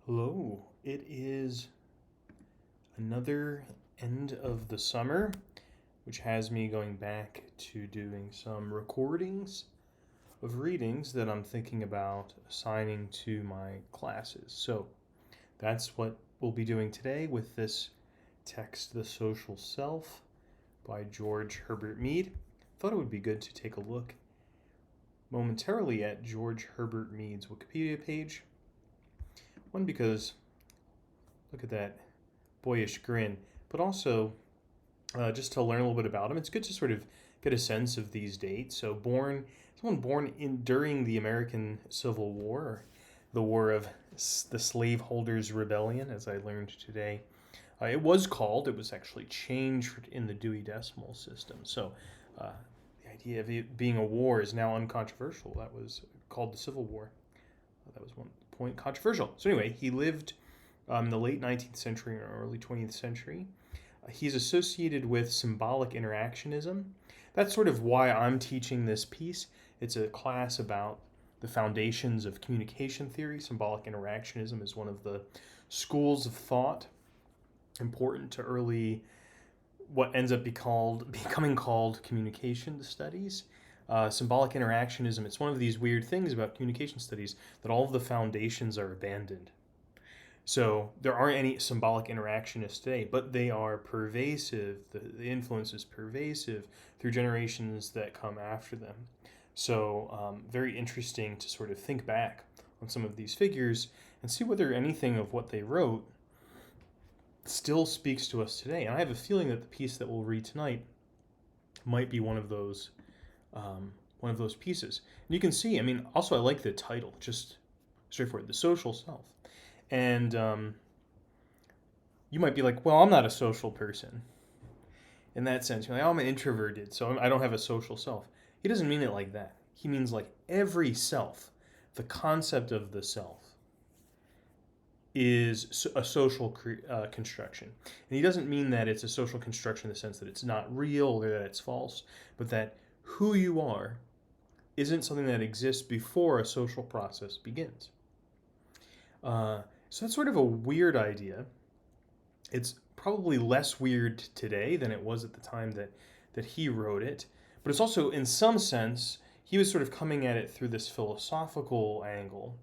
Hello, it is another end of the summer, which has me going back to doing some recordings of readings that I'm thinking about assigning to my classes. So that's what we'll be doing today with this text, The Social Self by George Herbert Mead. Thought it would be good to take a look momentarily at George Herbert Mead's Wikipedia page. One, because look at that boyish grin, but also just to learn a little bit about him. It's good to sort of get a sense of these dates. So, someone born in during the American Civil War, the War of the Slaveholders' Rebellion, as I learned today. It was actually changed in the Dewey Decimal System. So, the idea of it being a war is now uncontroversial. That was called the Civil War. That was one point controversial. So, anyway, he lived in the late 19th century or early 20th century. He's associated with symbolic interactionism. That's sort of why I'm teaching this piece. It's a class about the foundations of communication theory. Symbolic interactionism is one of the schools of thought important to early, what ends up becoming called communication studies. Symbolic interactionism, it's one of these weird things about communication studies that all of the foundations are abandoned. So there aren't any symbolic interactionists today, but they are pervasive. The influence is pervasive through generations that come after them. So very interesting to sort of think back on some of these figures and see whether anything of what they wrote still speaks to us today. And I have a feeling that the piece that we'll read tonight might be one of those pieces. And you can see, I mean, also I like the title, just straightforward, The Social Self. And you might be like, well, I'm not a social person. In that sense, you're like, oh, I'm an introverted, so I don't have a social self. He doesn't mean it like that. He means like every self, the concept of the self, is a social construction. And he doesn't mean that it's a social construction in the sense that it's not real or that it's false, but that who you are isn't something that exists before a social process begins. So that's sort of a weird idea. It's probably less weird today than it was at the time that he wrote it. But it's also, in some sense, he was sort of coming at it through this philosophical angle.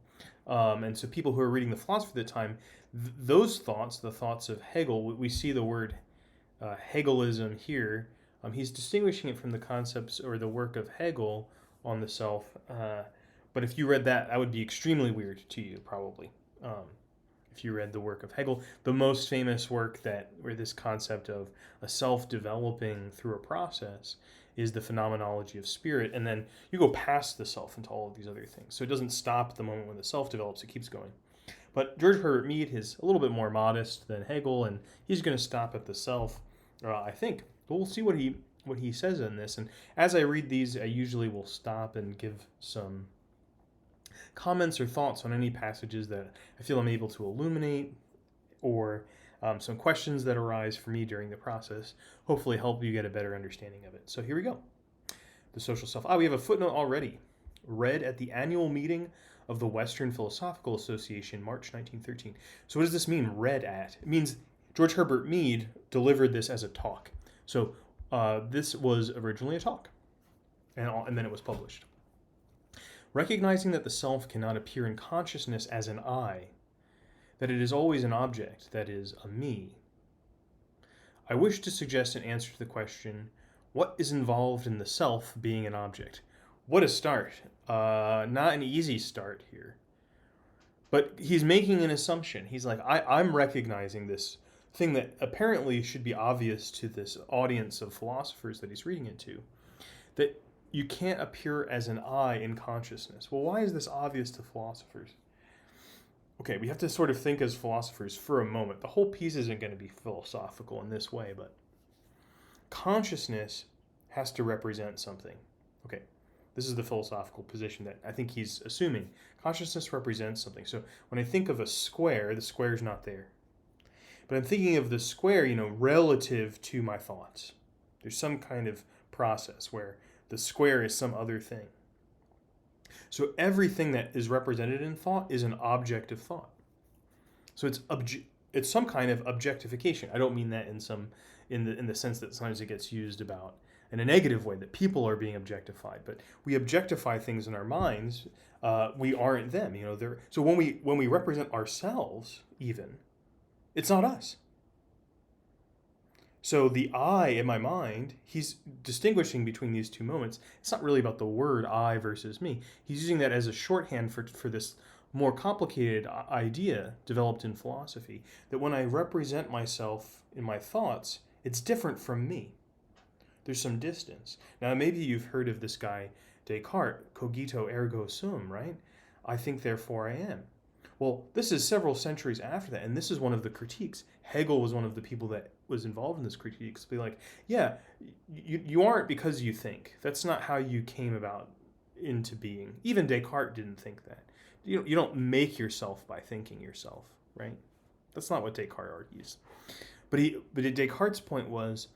And so people who are reading the philosophy at the time, those thoughts, the thoughts of Hegel, we see the word Hegelism here. He's distinguishing it from the concepts or the work of Hegel on the self. But if you read that, that would be extremely weird to you, probably. If you read the work of Hegel, the most famous work where this concept of a self developing through a process is the phenomenology of spirit, and then you go past the self into all of these other things. So it doesn't stop at the moment when the self develops; it keeps going. But George Herbert Mead is a little bit more modest than Hegel, and he's going to stop at the self, I think. But we'll see what he says in this. And as I read these, I usually will stop and give some comments or thoughts on any passages that I feel I'm able to illuminate, or some questions that arise for me during the process, hopefully help you get a better understanding of it. So here we go. The social self. We have a footnote already. Read at the annual meeting of the Western Philosophical Association, March 1913. So what does this mean, read at? It means George Herbert Mead delivered this as a talk. So this was originally a talk, and then it was published. Recognizing that the self cannot appear in consciousness as an I, that it is always an object, that is, a me, I wish to suggest an answer to the question, what is involved in the self being an object? What a start. Not an easy start here. But he's making an assumption. He's like, I'm recognizing this thing that apparently should be obvious to this audience of philosophers that he's reading it to, that you can't appear as an I in consciousness. Well, why is this obvious to philosophers? Okay, we have to sort of think as philosophers for a moment. The whole piece isn't going to be philosophical in this way, but consciousness has to represent something. Okay, this is the philosophical position that I think he's assuming. Consciousness represents something. So when I think of a square, the square is not there. But I'm thinking of the square, relative to my thoughts. There's some kind of process where the square is some other thing. So everything that is represented in thought is an object of thought. So it's some kind of objectification. I don't mean that in the sense that sometimes it gets used about in a negative way, that people are being objectified, but we objectify things in our minds. We aren't them, you know. So when we represent ourselves, even, it's not us. So the I in my mind, he's distinguishing between these two moments. It's not really about the word I versus me. He's using that as a shorthand for this more complicated idea developed in philosophy, that when I represent myself in my thoughts, it's different from me. There's some distance. Now, maybe you've heard of this guy, Descartes, cogito ergo sum, right? I think, therefore I am. Well, this is several centuries after that, and this is one of the critiques. Hegel was one of the people that was involved in this critique. To be like, yeah, you aren't because you think. That's not how you came about into being. Even Descartes didn't think that. You don't make yourself by thinking yourself, right? That's not what Descartes argues. But Descartes' point was,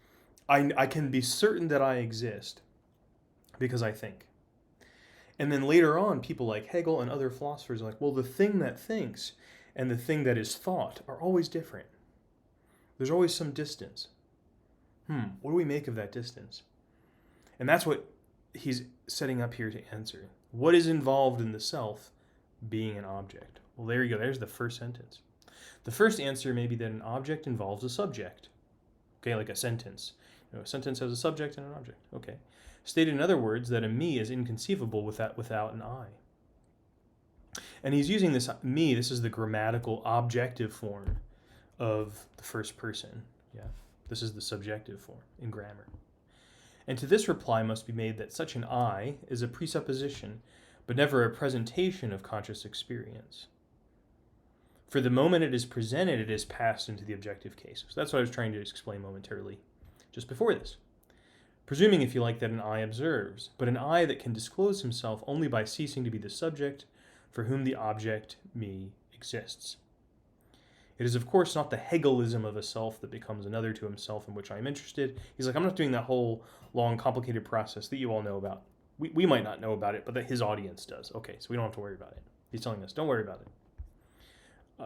I can be certain that I exist because I think. And then later on, people like Hegel and other philosophers are like, well, the thing that thinks and the thing that is thought are always different. There's always some distance. What do we make of that distance? And that's what he's setting up here to answer. What is involved in the self being an object? Well, there you go. There's the first sentence. The first answer may be that an object involves a subject. Okay, like a sentence. You know, a sentence has a subject and an object. Okay. Stated in other words, that a me is inconceivable without an I. And he's using this me, this is the grammatical objective form of the first person. Yeah. This is the subjective form in grammar. And to this reply must be made that such an I is a presupposition, but never a presentation of conscious experience. For the moment it is presented, it is passed into the objective case. So that's what I was trying to explain momentarily just before this. Presuming, if you like, that an I observes, but an I that can disclose himself only by ceasing to be the subject for whom the object, me, exists. It is, of course, not the Hegelism of a self that becomes another to himself in which I am interested. He's like, I'm not doing that whole long, complicated process that you all know about. We might not know about it, but that his audience does. Okay, so we don't have to worry about it. He's telling us, don't worry about it.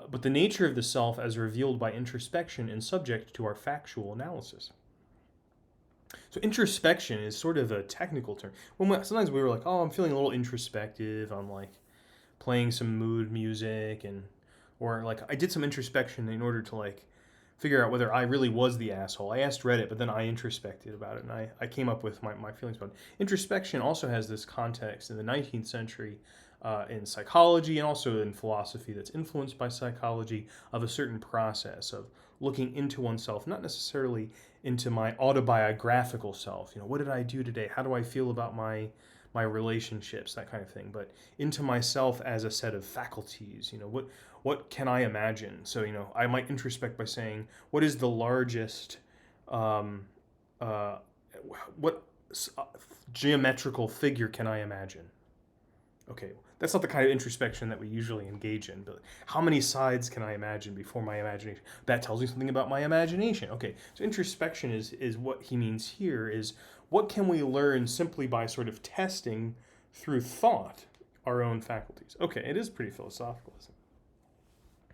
But the nature of the self as revealed by introspection and subject to our factual analysis. So introspection is sort of a technical term. Sometimes we were like, oh, I'm feeling a little introspective. I'm like playing some mood music, or like I did some introspection in order to like figure out whether I really was the asshole. I asked Reddit, but then I introspected about it, and I came up with my feelings about it. Introspection also has this context in the 19th century in psychology and also in philosophy that's influenced by psychology, of a certain process of looking into oneself, not necessarily into my autobiographical self. You know, what did I do today? How do I feel about my relationships, that kind of thing, but into myself as a set of faculties. You know, what can I imagine? So, you know, I might introspect by saying, what is the largest, what geometrical figure can I imagine? Okay, that's not the kind of introspection that we usually engage in, but how many sides can I imagine before my imagination? That tells me something about my imagination. Okay, so introspection is what he means here, is what can we learn simply by sort of testing through thought our own faculties? Okay, it is pretty philosophical, isn't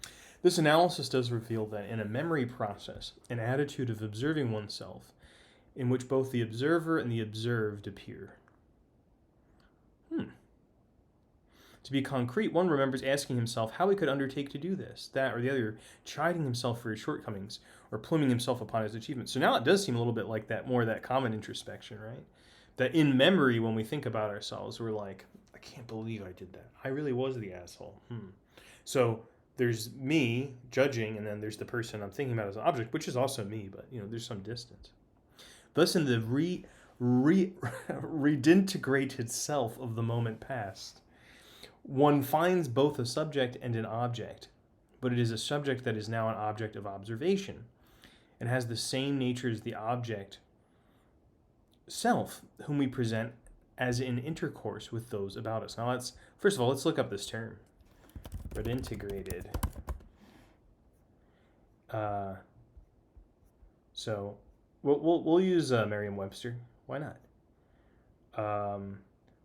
it? This analysis does reveal that in a memory process, an attitude of observing oneself in which both the observer and the observed appear. To be concrete, one remembers asking himself how he could undertake to do this, that, or the other, chiding himself for his shortcomings, or pluming himself upon his achievements. So now it does seem a little bit like that, more of that common introspection, right? That in memory, when we think about ourselves, we're like, I can't believe I did that. I really was the asshole. So there's me judging, and then there's the person I'm thinking about as an object, which is also me, but you know, there's some distance. Thus, in the redintegrated self of the moment past, one finds both a subject and an object, but it is a subject that is now an object of observation and has the same nature as the object self, whom we present as in intercourse with those about us. Now, first of all, let's look up this term, redintegrated. So we'll use Merriam-Webster. Why not?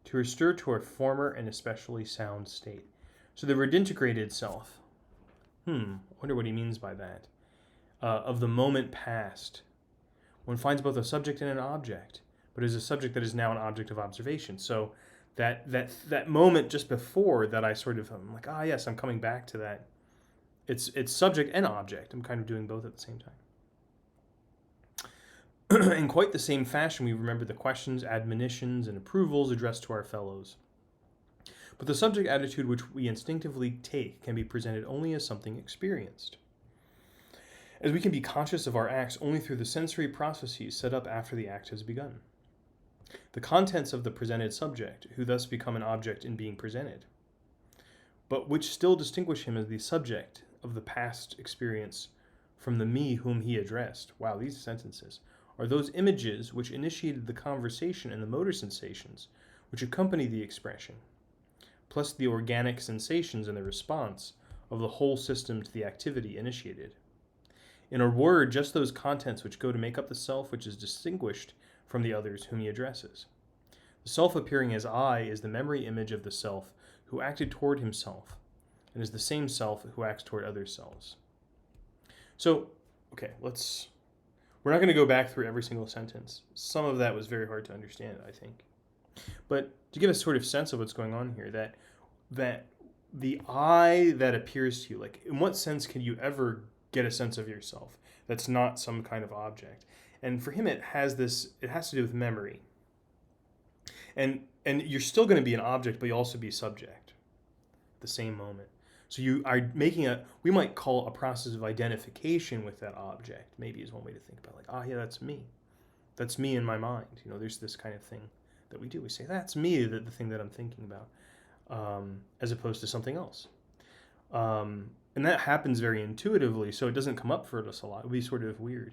To restore to a former and especially sound state. So the redintegrated self. wonder what he means by that. Of the moment past. One finds both a subject and an object, but is a subject that is now an object of observation. So that moment just before that, I'm like, yes, I'm coming back to that. It's subject and object. I'm kind of doing both at the same time. In quite the same fashion, we remember the questions, admonitions, and approvals addressed to our fellows. But the subject attitude which we instinctively take can be presented only as something experienced, as we can be conscious of our acts only through the sensory processes set up after the act has begun. The contents of the presented subject, who thus become an object in being presented, but which still distinguish him as the subject of the past experience from the me whom he addressed. Wow, these sentences are those images which initiated the conversation and the motor sensations which accompany the expression, plus the organic sensations and the response of the whole system to the activity initiated. In a word, just those contents which go to make up the self which is distinguished from the others whom he addresses. The self appearing as I is the memory image of the self who acted toward himself, and is the same self who acts toward other selves. So, okay, we're not going to go back through every single sentence. Some of that was very hard to understand, I think. But to give a sort of sense of what's going on here, that the I that appears to you, like, in what sense can you ever get a sense of yourself that's not some kind of object? And for him, it has to do with memory. And you're still going to be an object, but you also be subject at the same moment. So you are making we might call a process of identification with that object, maybe is one way to think about it. Like, that's me. That's me in my mind. There's this kind of thing that we do. We say, that's me, the thing that I'm thinking about, as opposed to something else. And that happens very intuitively, so it doesn't come up for us a lot. It would be sort of weird.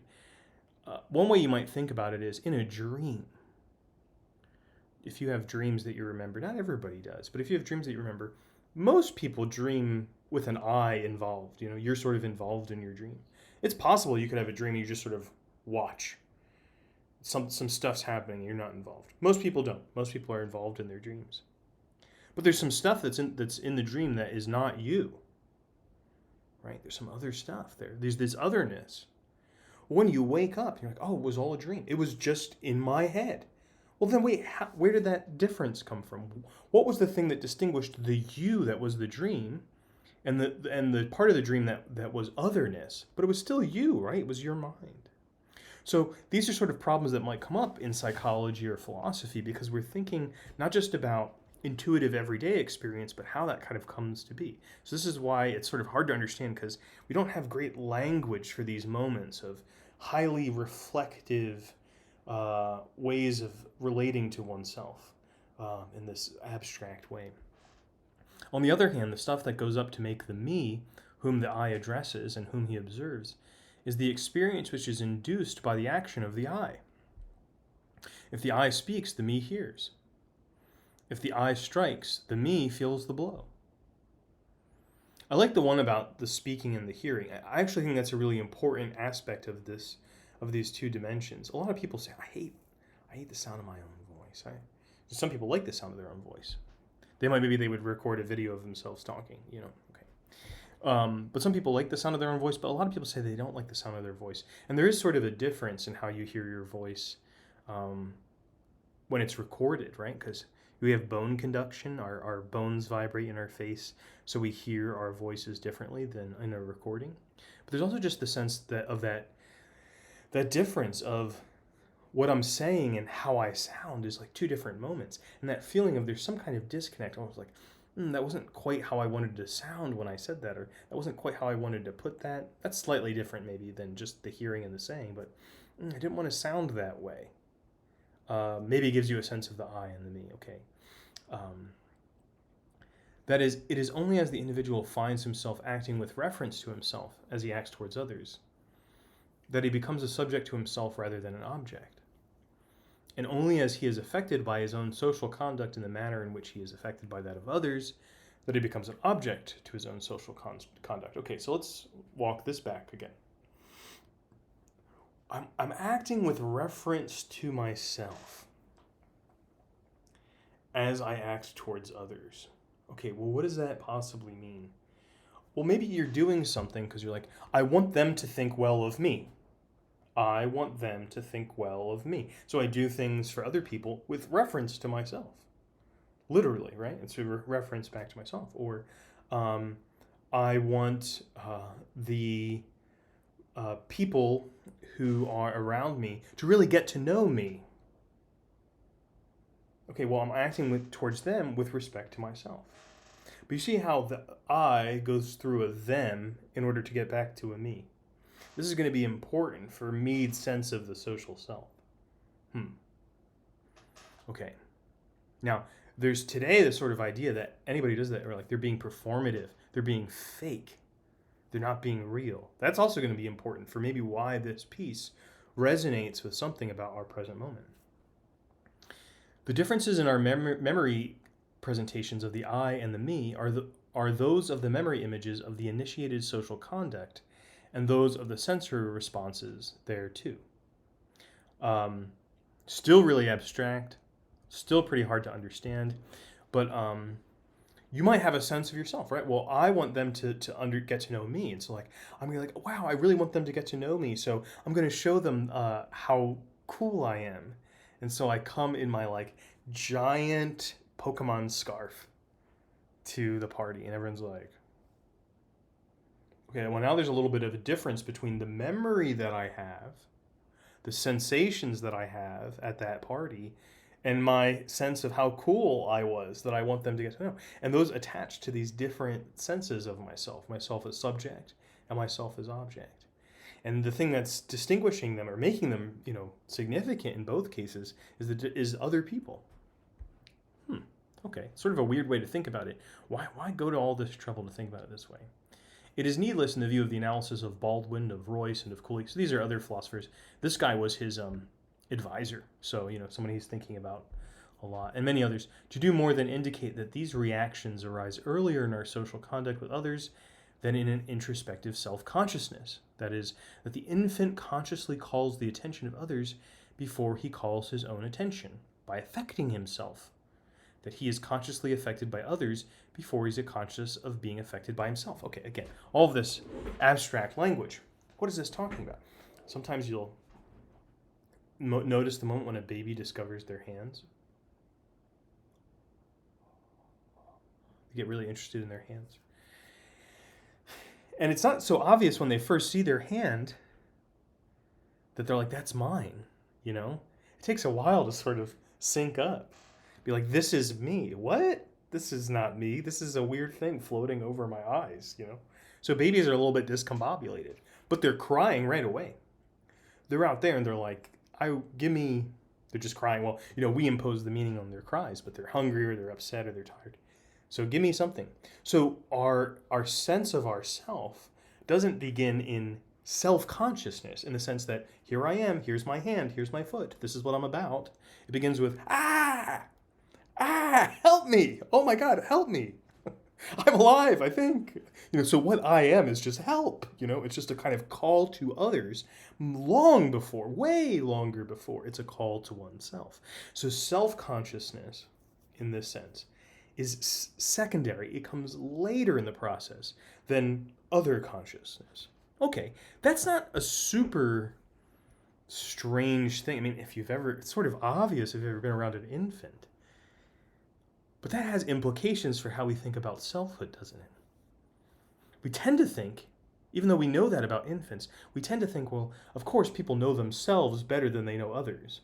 One way you might think about it is in a dream. If you have dreams that you remember, not everybody does, but if you have dreams that you remember, most people dream with an I involved. You're sort of involved in your dream. It's possible you could have a dream and you just sort of watch. Some stuff's happening and you're not involved. Most people don't. Most people are involved in their dreams. But there's some stuff that's in the dream that is not you. Right? There's some other stuff there. There's this otherness. When you wake up, you're like, it was all a dream. It was just in my head. Well, then wait, where did that difference come from? What was the thing that distinguished the you that was the dream and the part of the dream that was otherness? But it was still you, right? It was your mind. So these are sort of problems that might come up in psychology or philosophy because we're thinking not just about intuitive everyday experience, but how that kind of comes to be. So this is why it's sort of hard to understand, because we don't have great language for these moments of highly reflective ways of relating to oneself in this abstract way. On the other hand, the stuff that goes up to make the me, whom the I addresses and whom he observes, is the experience which is induced by the action of the I. If the I speaks, the me hears. If the I strikes, the me feels the blow. I like the one about the speaking and the hearing. I actually think that's a really important aspect of these two dimensions. A lot of people say, I hate the sound of my own voice. Some people like the sound of their own voice. Maybe they would record a video of themselves talking, okay. But some people like the sound of their own voice, but a lot of people say they don't like the sound of their voice. And there is sort of a difference in how you hear your voice when it's recorded, right? Because we have bone conduction, our bones vibrate in our face, so we hear our voices differently than in a recording. But there's also just the sense that difference of what I'm saying and how I sound is like two different moments. And that feeling of there's some kind of disconnect, almost like, that wasn't quite how I wanted to sound when I said that, or that wasn't quite how I wanted to put that. That's slightly different maybe than just the hearing and the saying, but I didn't want to sound that way. Maybe it gives you a sense of the I and the me, okay. That is, it is only as the individual finds himself acting with reference to himself as he acts towards others that he becomes a subject to himself rather than an object. And only as he is affected by his own social conduct in the manner in which he is affected by that of others that he becomes an object to his own social conduct. Okay, so let's walk this back again. I'm acting with reference to myself as I act towards others. Okay, well, what does that possibly mean? Well, maybe you're doing something because you're like, I want them to think well of me. I want them to think well of me. So I do things for other people with reference to myself. Literally, right? It's a reference back to myself. Or um, I want the people who are around me to really get to know me. Okay, well, I'm acting towards them with respect to myself. But you see how the I goes through a them in order to get back to a me. This is going to be important for Mead's sense of the social self. Okay. Now, there's today this sort of idea that anybody does that, or like they're being performative, they're being fake, they're not being real. That's also going to be important for maybe why this piece resonates with something about our present moment. The differences in our memory presentations of the I and the me are those of the memory images of the initiated social conduct and those of the sensory responses there too. Still really abstract, still pretty hard to understand, but you might have a sense of yourself, right? Well, I want them to get to know me, and so like I'm gonna like, wow, I really want them to get to know me, so I'm gonna show them how cool I am, and so I come in my like giant Pokemon scarf to the party, and everyone's like, okay, well now there's a little bit of a difference between the memory that I have, the sensations that I have at that party, and my sense of how cool I was that I want them to get to know. And those attach to these different senses of myself as subject and myself as object. And the thing that's distinguishing them or making them, significant in both cases is other people. Okay, sort of a weird way to think about it. Why go to all this trouble to think about it this way? It is needless in the view of the analysis of Baldwin, of Royce, and of Cooley. So these are other philosophers. This guy was his advisor, so somebody he's thinking about a lot, and many others, to do more than indicate that these reactions arise earlier in our social conduct with others than in an introspective self-consciousness. That is, that the infant consciously calls the attention of others before he calls his own attention, by affecting himself. That he is consciously affected by others before he's conscious of being affected by himself. Okay, again, all of this abstract language. What is this talking about? Sometimes you'll notice the moment when a baby discovers their hands. They get really interested in their hands. And it's not so obvious when they first see their hand that they're like, that's mine, It takes a while to sort of sync up. Be like, this is me. What? This is not me. This is a weird thing floating over my eyes, So babies are a little bit discombobulated, but they're crying right away. They're out there and they're like, they're just crying. Well, we impose the meaning on their cries, but they're hungry or they're upset or they're tired. So give me something. So our sense of ourself doesn't begin in self-consciousness in the sense that here I am, here's my hand, here's my foot, this is what I'm about. It begins with, help me. Oh my God, help me. I'm alive, I think. So what I am is just help. It's just a kind of call to others long before, way longer before it's a call to oneself. So self-consciousness, in this sense, is secondary. It comes later in the process than other consciousness. Okay, that's not a super strange thing. I mean, it's sort of obvious if you've ever been around an infant. But that has implications for how we think about selfhood, doesn't it? We tend to think, even though we know that about infants, we tend to think, well, of course people know themselves better than they know others.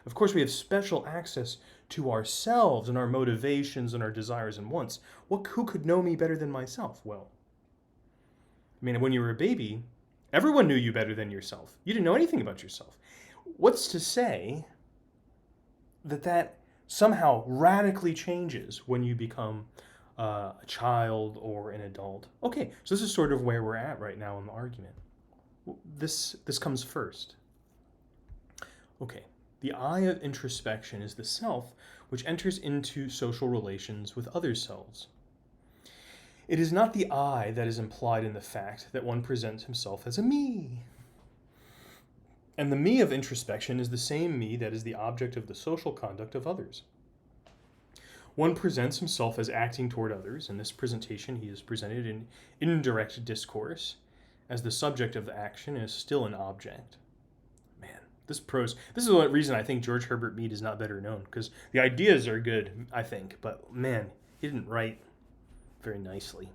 Of course we have special access to ourselves and our motivations and our desires and wants. Who could know me better than myself? Well, when you were a baby, everyone knew you better than yourself. You didn't know anything about yourself. What's to say that somehow radically changes when you become a child or an adult? Okay, so this is sort of where we're at right now in the argument. This comes first. Okay, the I of introspection is the self which enters into social relations with other selves. It is not the I that is implied in the fact that one presents himself as a me. And the me of introspection is the same me that is the object of the social conduct of others. One presents himself as acting toward others. In this presentation, he is presented in indirect discourse, as the subject of the action is still an object. Man, this is the reason I think George Herbert Mead is not better known, because the ideas are good, I think, but man, he didn't write very nicely.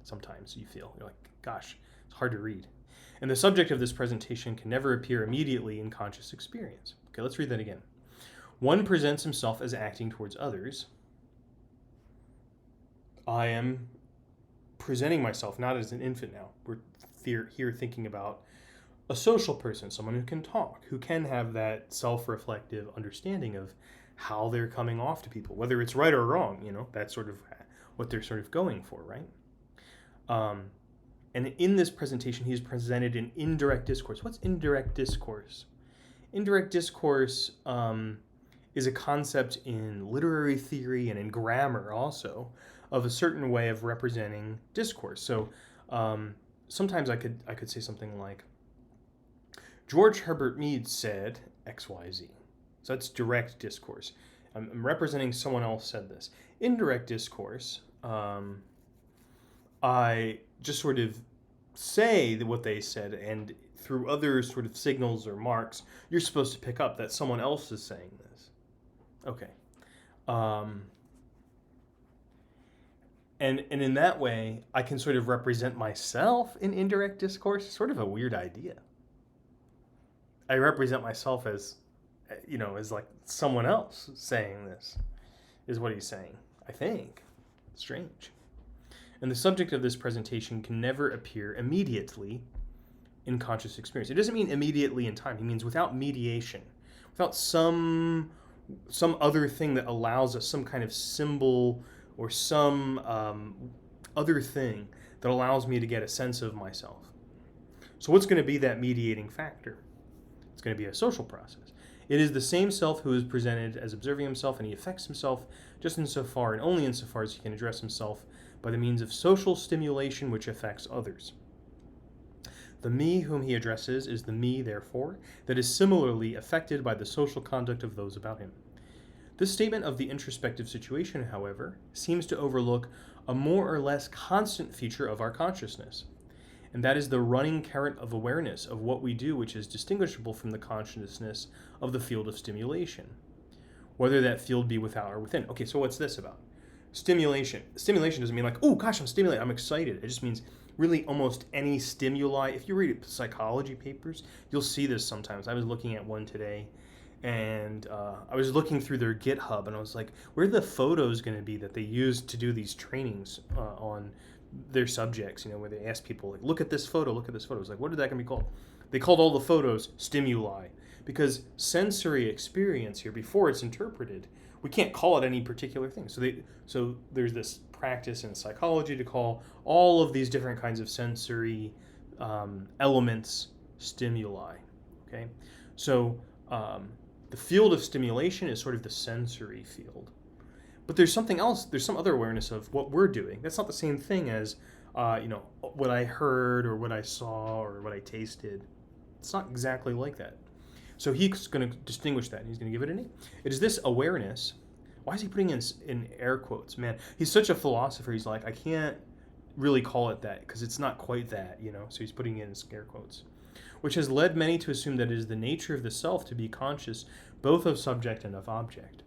Sometimes you feel, you're like, gosh, it's hard to read. And the subject of this presentation can never appear immediately in conscious experience. Okay, let's read that again. One presents himself as acting towards others. I am presenting myself not as an infant now. We're here thinking about a social person, someone who can talk, who can have that self-reflective understanding of how they're coming off to people, whether it's right or wrong. That's sort of what they're sort of going for, right? And in this presentation, he's presented in indirect discourse. What's indirect discourse? Indirect discourse is a concept in literary theory and in grammar also of a certain way of representing discourse. So sometimes I could say something like, George Herbert Mead said XYZ. So that's direct discourse. I'm representing someone else said this. Indirect discourse, I just sort of say what they said, and through other sort of signals or marks, you're supposed to pick up that someone else is saying this. Okay. And in that way, I can sort of represent myself in indirect discourse. It's sort of a weird idea. I represent myself as like someone else saying this, is what he's saying, I think. Strange. And the subject of this presentation can never appear immediately in conscious experience. It doesn't mean immediately in time. He means without mediation, without some other thing that allows us, some kind of symbol or some other thing that allows me to get a sense of myself. So what's going to be that mediating factor? It's going to be a social process. It is the same self who is presented as observing himself, and he affects himself just insofar and only insofar as he can address himself by the means of social stimulation which affects others. The me whom he addresses is the me, therefore, that is similarly affected by the social conduct of those about him. This statement of the introspective situation, however, seems to overlook a more or less constant feature of our consciousness, and that is the running current of awareness of what we do, which is distinguishable from the consciousness of the field of stimulation, whether that field be without or within. Okay, so what's this about? Stimulation. Stimulation doesn't mean like, oh gosh, I'm stimulated, I'm excited. It just means really almost any stimuli. If you read psychology papers, you'll see this sometimes. I was looking at one today, and I was looking through their GitHub, and I was like, where are the photos going to be that they use to do these trainings on their subjects, where they ask people, like, look at this photo, look at this photo. It's like, what is that going to be called? They called all the photos stimuli, because sensory experience here, before it's interpreted, we can't call it any particular thing. So there's this practice in psychology to call all of these different kinds of sensory elements stimuli. Okay, so the field of stimulation is sort of the sensory field. But there's something else, there's some other awareness of what we're doing. That's not the same thing as, what I heard or what I saw or what I tasted. It's not exactly like that. So he's going to distinguish that, and he's going to give it a name. It is this awareness. Why is he putting in air quotes? Man, he's such a philosopher. He's like, I can't really call it that because it's not quite that, So he's putting it in air quotes. Which has led many to assume that it is the nature of the self to be conscious both of subject and of object.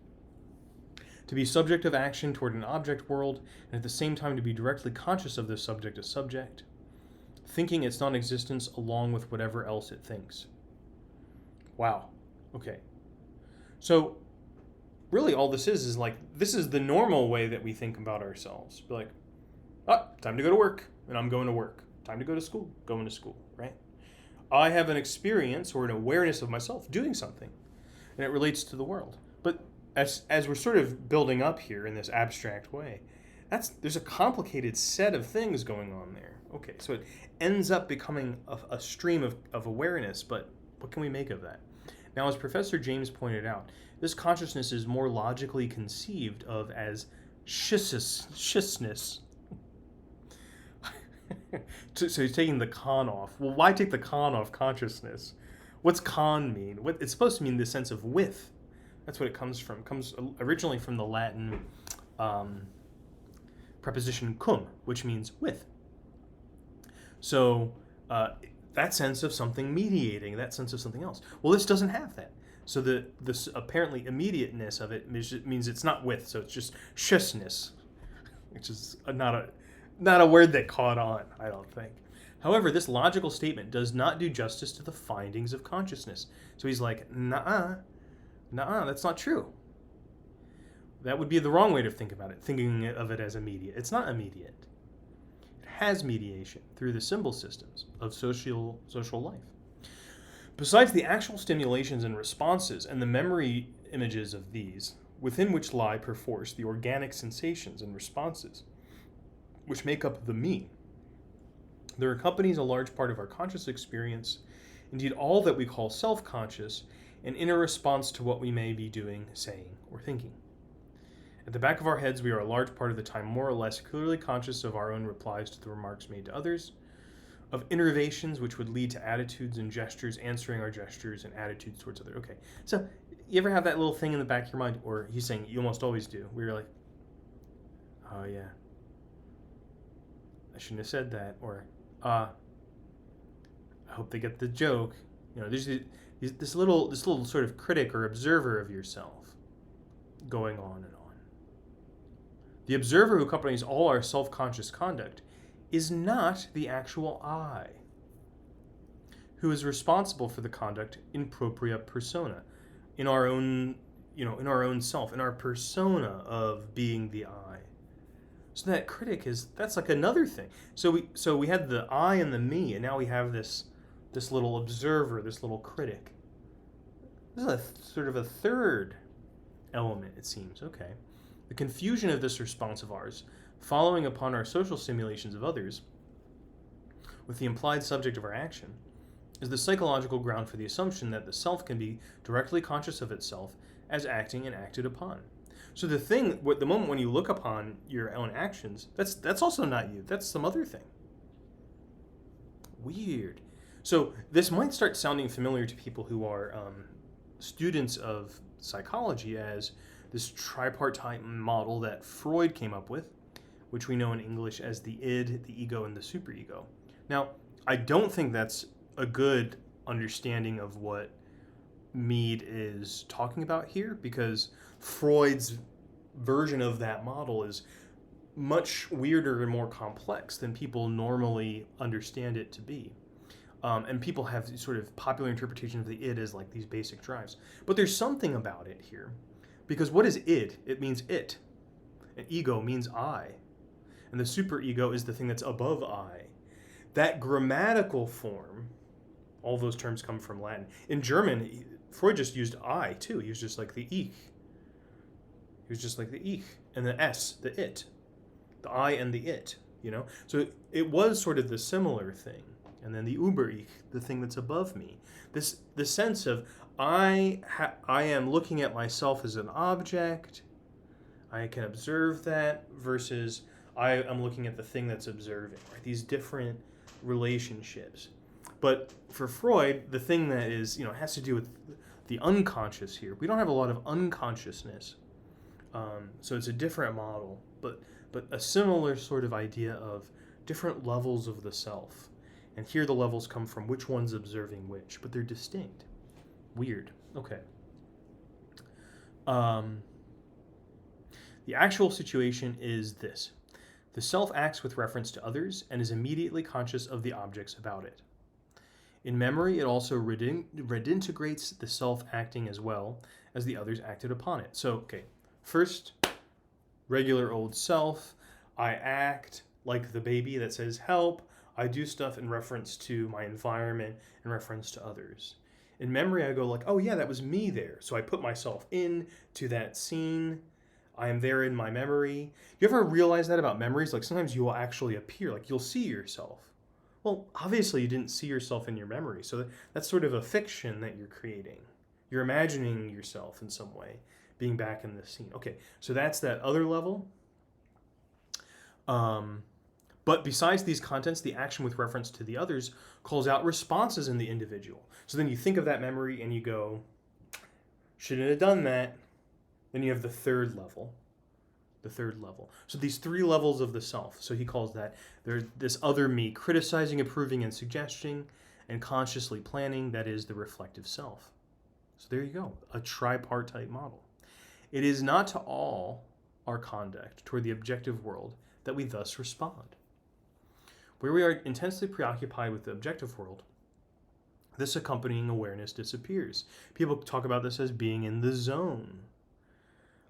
To be subject of action toward an object world, and at the same time to be directly conscious of this subject as subject, thinking its non-existence along with whatever else it thinks. Wow. Okay. So, really all this is like, this is the normal way that we think about ourselves. Be like, time to go to work, and I'm going to work. Time to go to school, going to school, right? I have an experience or an awareness of myself doing something, and it relates to the world. But as we're sort of building up here in this abstract way, there's a complicated set of things going on there. Okay, so it ends up becoming a stream of awareness, but what can we make of that? Now, as Professor James pointed out, this consciousness is more logically conceived of as schisness. So he's taking the con off. Well, why take the con off consciousness? What's con mean? It's supposed to mean the sense of width. That's what it comes from. It comes originally from the Latin um, preposition cum, which means with. So that sense of something mediating, that sense of something else. Well, this doesn't have that. So this apparently immediateness of it means it's not with, so it's just shusness, which is not a word that caught on, I don't think. However, this logical statement does not do justice to the findings of consciousness. So he's like, nah, that's not true. That would be the wrong way to think about it, thinking of it as immediate. It's not immediate. It has mediation through the symbol systems of social life. Besides the actual stimulations and responses and the memory images of these, within which lie perforce the organic sensations and responses which make up the me, there accompanies a large part of our conscious experience, indeed all that we call self-conscious, an inner response to what we may be doing, saying, or thinking. At the back of our heads, we are a large part of the time more or less clearly conscious of our own replies to the remarks made to others, of innervations which would lead to attitudes and gestures, answering our gestures and attitudes towards others. Okay, so you ever have that little thing in the back of your mind, or he's saying you almost always do, where you're like, oh yeah, I shouldn't have said that, or I hope they get the joke. You know, there's this little sort of critic or observer of yourself going on and on. The observer who accompanies all our self-conscious conduct is not the actual I, who is responsible for the conduct in propria persona, in our own self, in our persona of being the I. So that critic that's like another thing. So we had the I and the me, and now we have this little observer, this little critic. This is sort of a third element, it seems. Okay. The confusion of this response of ours, following upon our social simulations of others, with the implied subject of our action, is the psychological ground for the assumption that the self can be directly conscious of itself as acting and acted upon. So the moment when you look upon your own actions, that's also not you. That's some other thing. Weird. So this might start sounding familiar to people who are students of psychology as this tripartite model that Freud came up with, which we know in English as the id, the ego, and the superego. Now, I don't think that's a good understanding of what Mead is talking about here, because Freud's version of that model is much weirder and more complex than people normally understand it to be. And people have sort of popular interpretation of the id as like these basic drives. But there's something about it here. Because what is id? It means it. And ego means I. And the superego is the thing that's above I. That grammatical form, all those terms come from Latin. In German, Freud just used I too. He was just like the ich. He was just like the ich. And the s, the it. The I and the it, you know? So it was sort of the similar thing. And then the Über-Ich, the thing that's above me. The sense of I am looking at myself as an object. I can observe that versus I am looking at the thing that's observing. Right? These different relationships. But for Freud, the thing that is, has to do with the unconscious here. We don't have a lot of unconsciousness. So it's a different model, but a similar sort of idea of different levels of the self. And here the levels come from which one's observing which, but they're distinct. Weird. Okay. The actual situation is this. The self acts with reference to others and is immediately conscious of the objects about it. In memory, it also redintegrates the self acting as well as the others acted upon it. So, okay, first, regular old self, I act like the baby that says help. I do stuff in reference to my environment, in reference to others. In memory, I go like, oh yeah, that was me there. So I put myself in to that scene. I am there in my memory. You ever realize that about memories? Like sometimes you will actually appear, like you'll see yourself. Well, obviously you didn't see yourself in your memory. So that's sort of a fiction that you're creating. You're imagining yourself in some way, being back in the scene. Okay, so that's that other level. But besides these contents, the action with reference to the others calls out responses in the individual. So then you think of that memory and you go, shouldn't have done that. Then you have the third level. the third level. So these three levels of the self. So he calls that there's this other me, criticizing, approving, and suggesting, and consciously planning, that is the reflective self. So there you go, a tripartite model. It is not to all our conduct toward the objective world that we thus respond. Where we are intensely preoccupied with the objective world, this accompanying awareness disappears. People talk about this as being in the zone,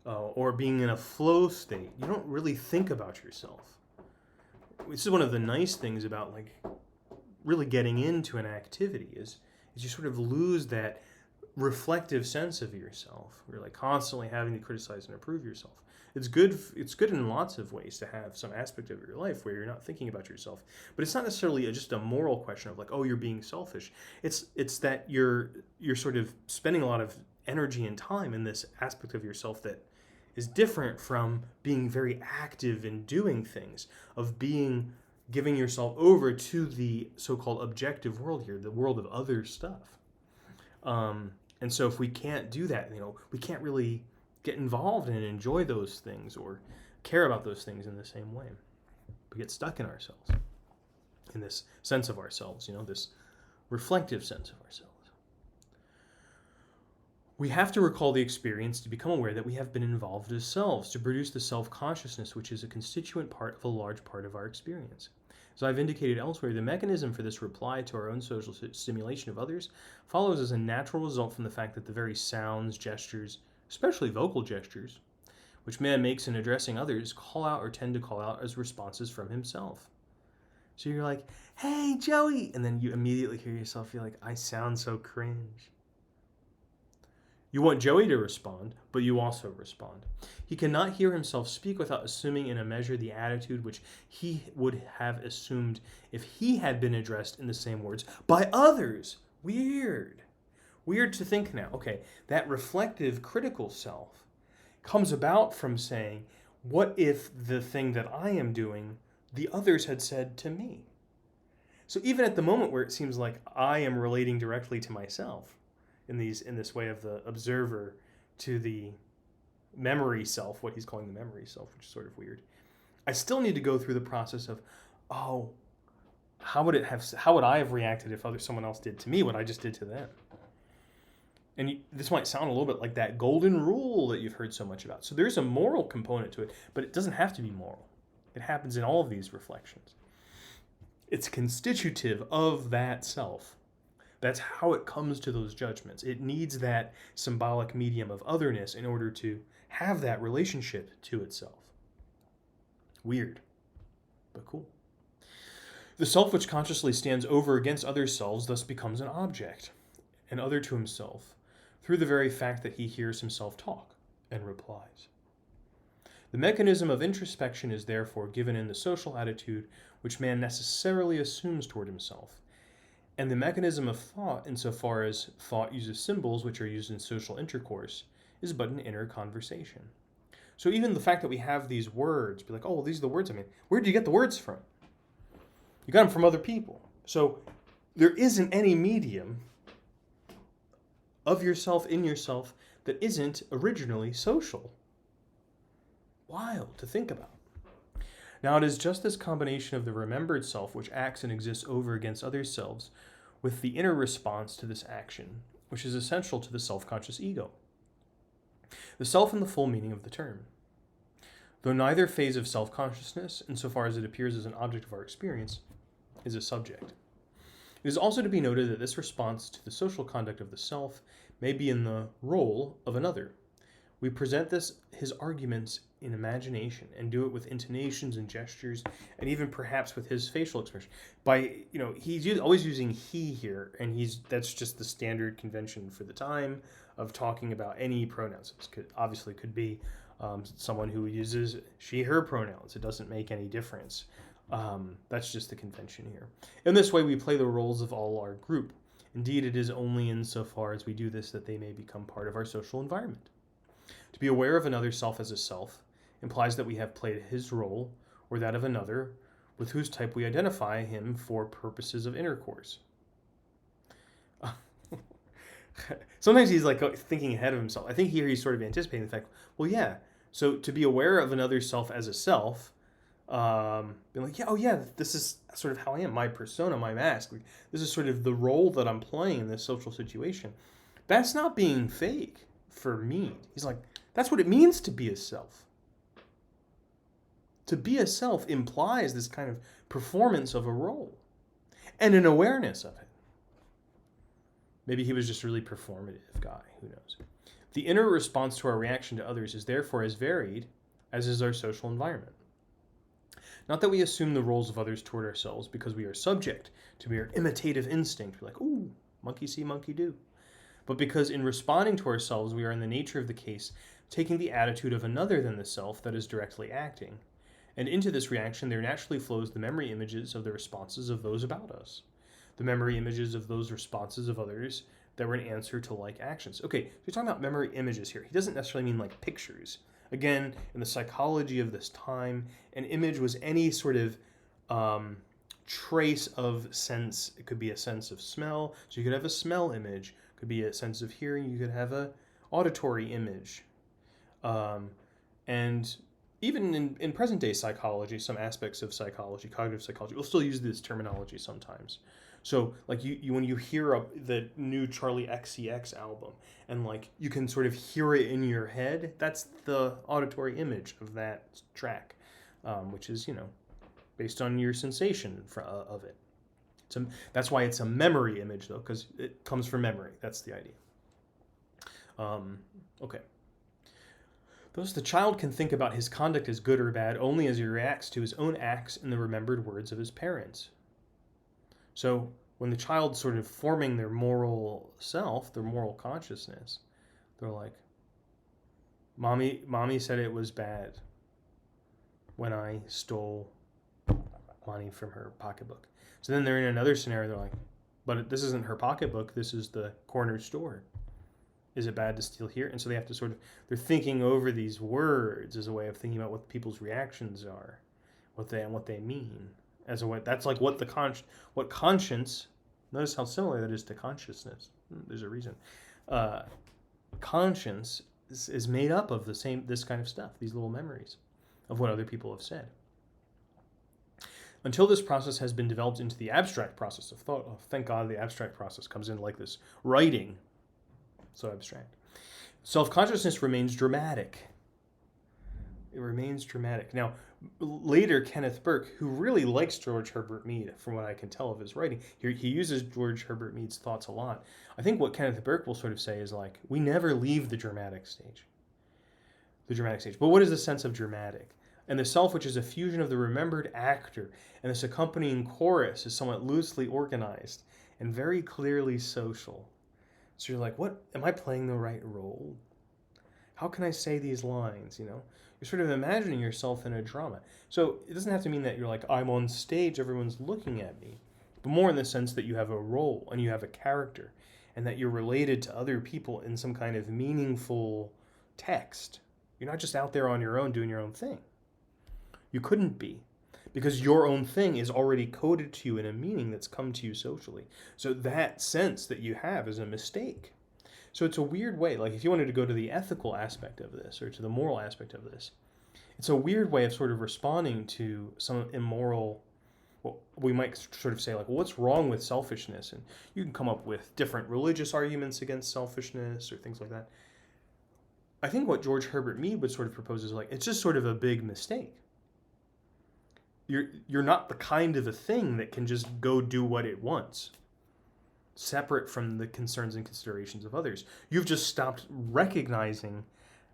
or being in a flow state. You don't really think about yourself. This is one of the nice things about like really getting into an activity is you sort of lose that reflective sense of yourself. You're like constantly having to criticize and approve yourself. It's good in lots of ways to have some aspect of your life where you're not thinking about yourself. But it's not necessarily just a moral question of like, oh, you're being selfish. It's that you're sort of spending a lot of energy and time in this aspect of yourself that is different from being very active in doing things, of giving yourself over to the so-called objective world here, the world of other stuff. And so if we can't do that, we can't really get involved and enjoy those things or care about those things in the same way. We get stuck in ourselves, in this sense of ourselves, this reflective sense of ourselves. We have to recall the experience to become aware that we have been involved as selves, to produce the self-consciousness, which is a constituent part of a large part of our experience. As I've indicated elsewhere, the mechanism for this reply to our own social stimulation of others follows as a natural result from the fact that the very sounds, gestures, especially vocal gestures, which man makes in addressing others, call out or tend to call out as responses from himself. So you're like, hey, Joey, and then you immediately hear yourself, you're like, I sound so cringe. You want Joey to respond, but you also respond. He cannot hear himself speak without assuming in a measure the attitude which he would have assumed if he had been addressed in the same words by others. Weird to think now. Okay, that reflective, critical self comes about from saying, what if the thing that I am doing, the others had said to me? So even at the moment where it seems like I am relating directly to myself, in this way of the observer to the memory self, what he's calling the memory self, which is sort of weird, I still need to go through the process of, how would I have reacted if someone else did to me what I just did to them? And this might sound a little bit like that golden rule that you've heard so much about. So there's a moral component to it, but it doesn't have to be moral. It happens in all of these reflections. It's constitutive of that self. That's how it comes to those judgments. It needs that symbolic medium of otherness in order to have that relationship to itself. Weird, but cool. The self which consciously stands over against other selves thus becomes an object, an other to himself, through the very fact that he hears himself talk and replies. The mechanism of introspection is therefore given in the social attitude which man necessarily assumes toward himself, and the mechanism of thought, insofar as thought uses symbols which are used in social intercourse, is but an inner conversation. So even the fact that we have these words, be like, oh, well, these are the words I mean. Where did you get the words from? You got them from other people. So there isn't any medium of yourself in yourself that isn't originally social. Wild to think about. Now it is just this combination of the remembered self which acts and exists over against other selves with the inner response to this action, which is essential to the self-conscious ego. The self in the full meaning of the term. Though neither phase of self-consciousness, insofar as it appears as an object of our experience, is a subject. It is also to be noted that this response to the social conduct of the self may be in the role of another. We present his arguments in imagination and do it with intonations and gestures and even perhaps with his facial expression. He's always using he here, and that's just the standard convention for the time of talking about any pronouns. It obviously could be someone who uses she, her pronouns. It doesn't make any difference. That's just the convention here. In this way, we play the roles of all our group. Indeed, it is only insofar as we do this that they may become part of our social environment. To be aware of another self as a self implies that we have played his role or that of another with whose type we identify him for purposes of intercourse. Sometimes he's like thinking ahead of himself. I think here he's sort of anticipating the fact, well, yeah, So to be aware of another self as a self, being like, yeah, oh yeah, this is sort of how I am, my persona, my mask. Like, this is sort of the role that I'm playing in this social situation. That's not being fake for Mead. He's like, that's what it means to be a self. To be a self implies this kind of performance of a role and an awareness of it. Maybe he was just a really performative guy, who knows. The inner response to our reaction to others is therefore as varied as is our social environment. Not that we assume the roles of others toward ourselves because we are subject to mere imitative instinct. We're like, ooh, monkey see, monkey do. But because in responding to ourselves, we are in the nature of the case taking the attitude of another than the self that is directly acting. And into this reaction, there naturally flows the memory images of the responses of those about us. The memory images of those responses of others that were an answer to like actions. Okay, so you're talking about memory images here. He doesn't necessarily mean like pictures. Again, in the psychology of this time, an image was any sort of trace of sense. It could be a sense of smell, so you could have a smell image. It could be a sense of hearing. You could have a auditory image. And even in present-day psychology, some aspects of psychology, cognitive psychology, we'll still use this terminology sometimes. So, like, you when you hear the new Charlie XCX album, and, like, you can sort of hear it in your head, that's the auditory image of that track, which is, based on your sensation of it. That's why it's a memory image, though, because it comes from memory. That's the idea. Okay. Thus, the child can think about his conduct as good or bad only as he reacts to his own acts and the remembered words of his parents. So, when the child's sort of forming their moral self, their moral consciousness, they're like, Mommy said it was bad when I stole money from her pocketbook. So then they're in another scenario, they're like, but this isn't her pocketbook, this is the corner store. Is it bad to steal here? And so they have to they're thinking over these words as a way of thinking about what people's reactions are, what they mean. As a way, that's like what conscience, notice how similar that is to consciousness. There's a reason. Conscience is made up of this kind of stuff, these little memories of what other people have said. Until this process has been developed into the abstract process of thought, thank God the abstract process comes in like this writing. So abstract. Self-consciousness remains dramatic. It remains dramatic. Now, later, Kenneth Burke, who really likes George Herbert Mead, from what I can tell of his writing, he uses George Herbert Mead's thoughts a lot. I think what Kenneth Burke will sort of say is like, we never leave the dramatic stage. But what is the sense of dramatic? And the self, which is a fusion of the remembered actor and this accompanying chorus, is somewhat loosely organized and very clearly social. So you're like, what? Am I playing the right role? How can I say these lines, You're sort of imagining yourself in a drama. So it doesn't have to mean that you're like, I'm on stage, everyone's looking at me. But more in the sense that you have a role and you have a character and that you're related to other people in some kind of meaningful text. You're not just out there on your own doing your own thing. You couldn't be, because your own thing is already coded to you in a meaning that's come to you socially. So that sense that you have is a mistake. So it's a weird way, like if you wanted to go to the ethical aspect of this or to the moral aspect of this, it's a weird way of sort of responding to some immoral, well, we might sort of say like, well, what's wrong with selfishness? And you can come up with different religious arguments against selfishness or things like that. I think what George Herbert Mead would sort of propose is like, it's just sort of a big mistake. You're not the kind of a thing that can just go do what it wants, separate from the concerns and considerations of others. You've just stopped recognizing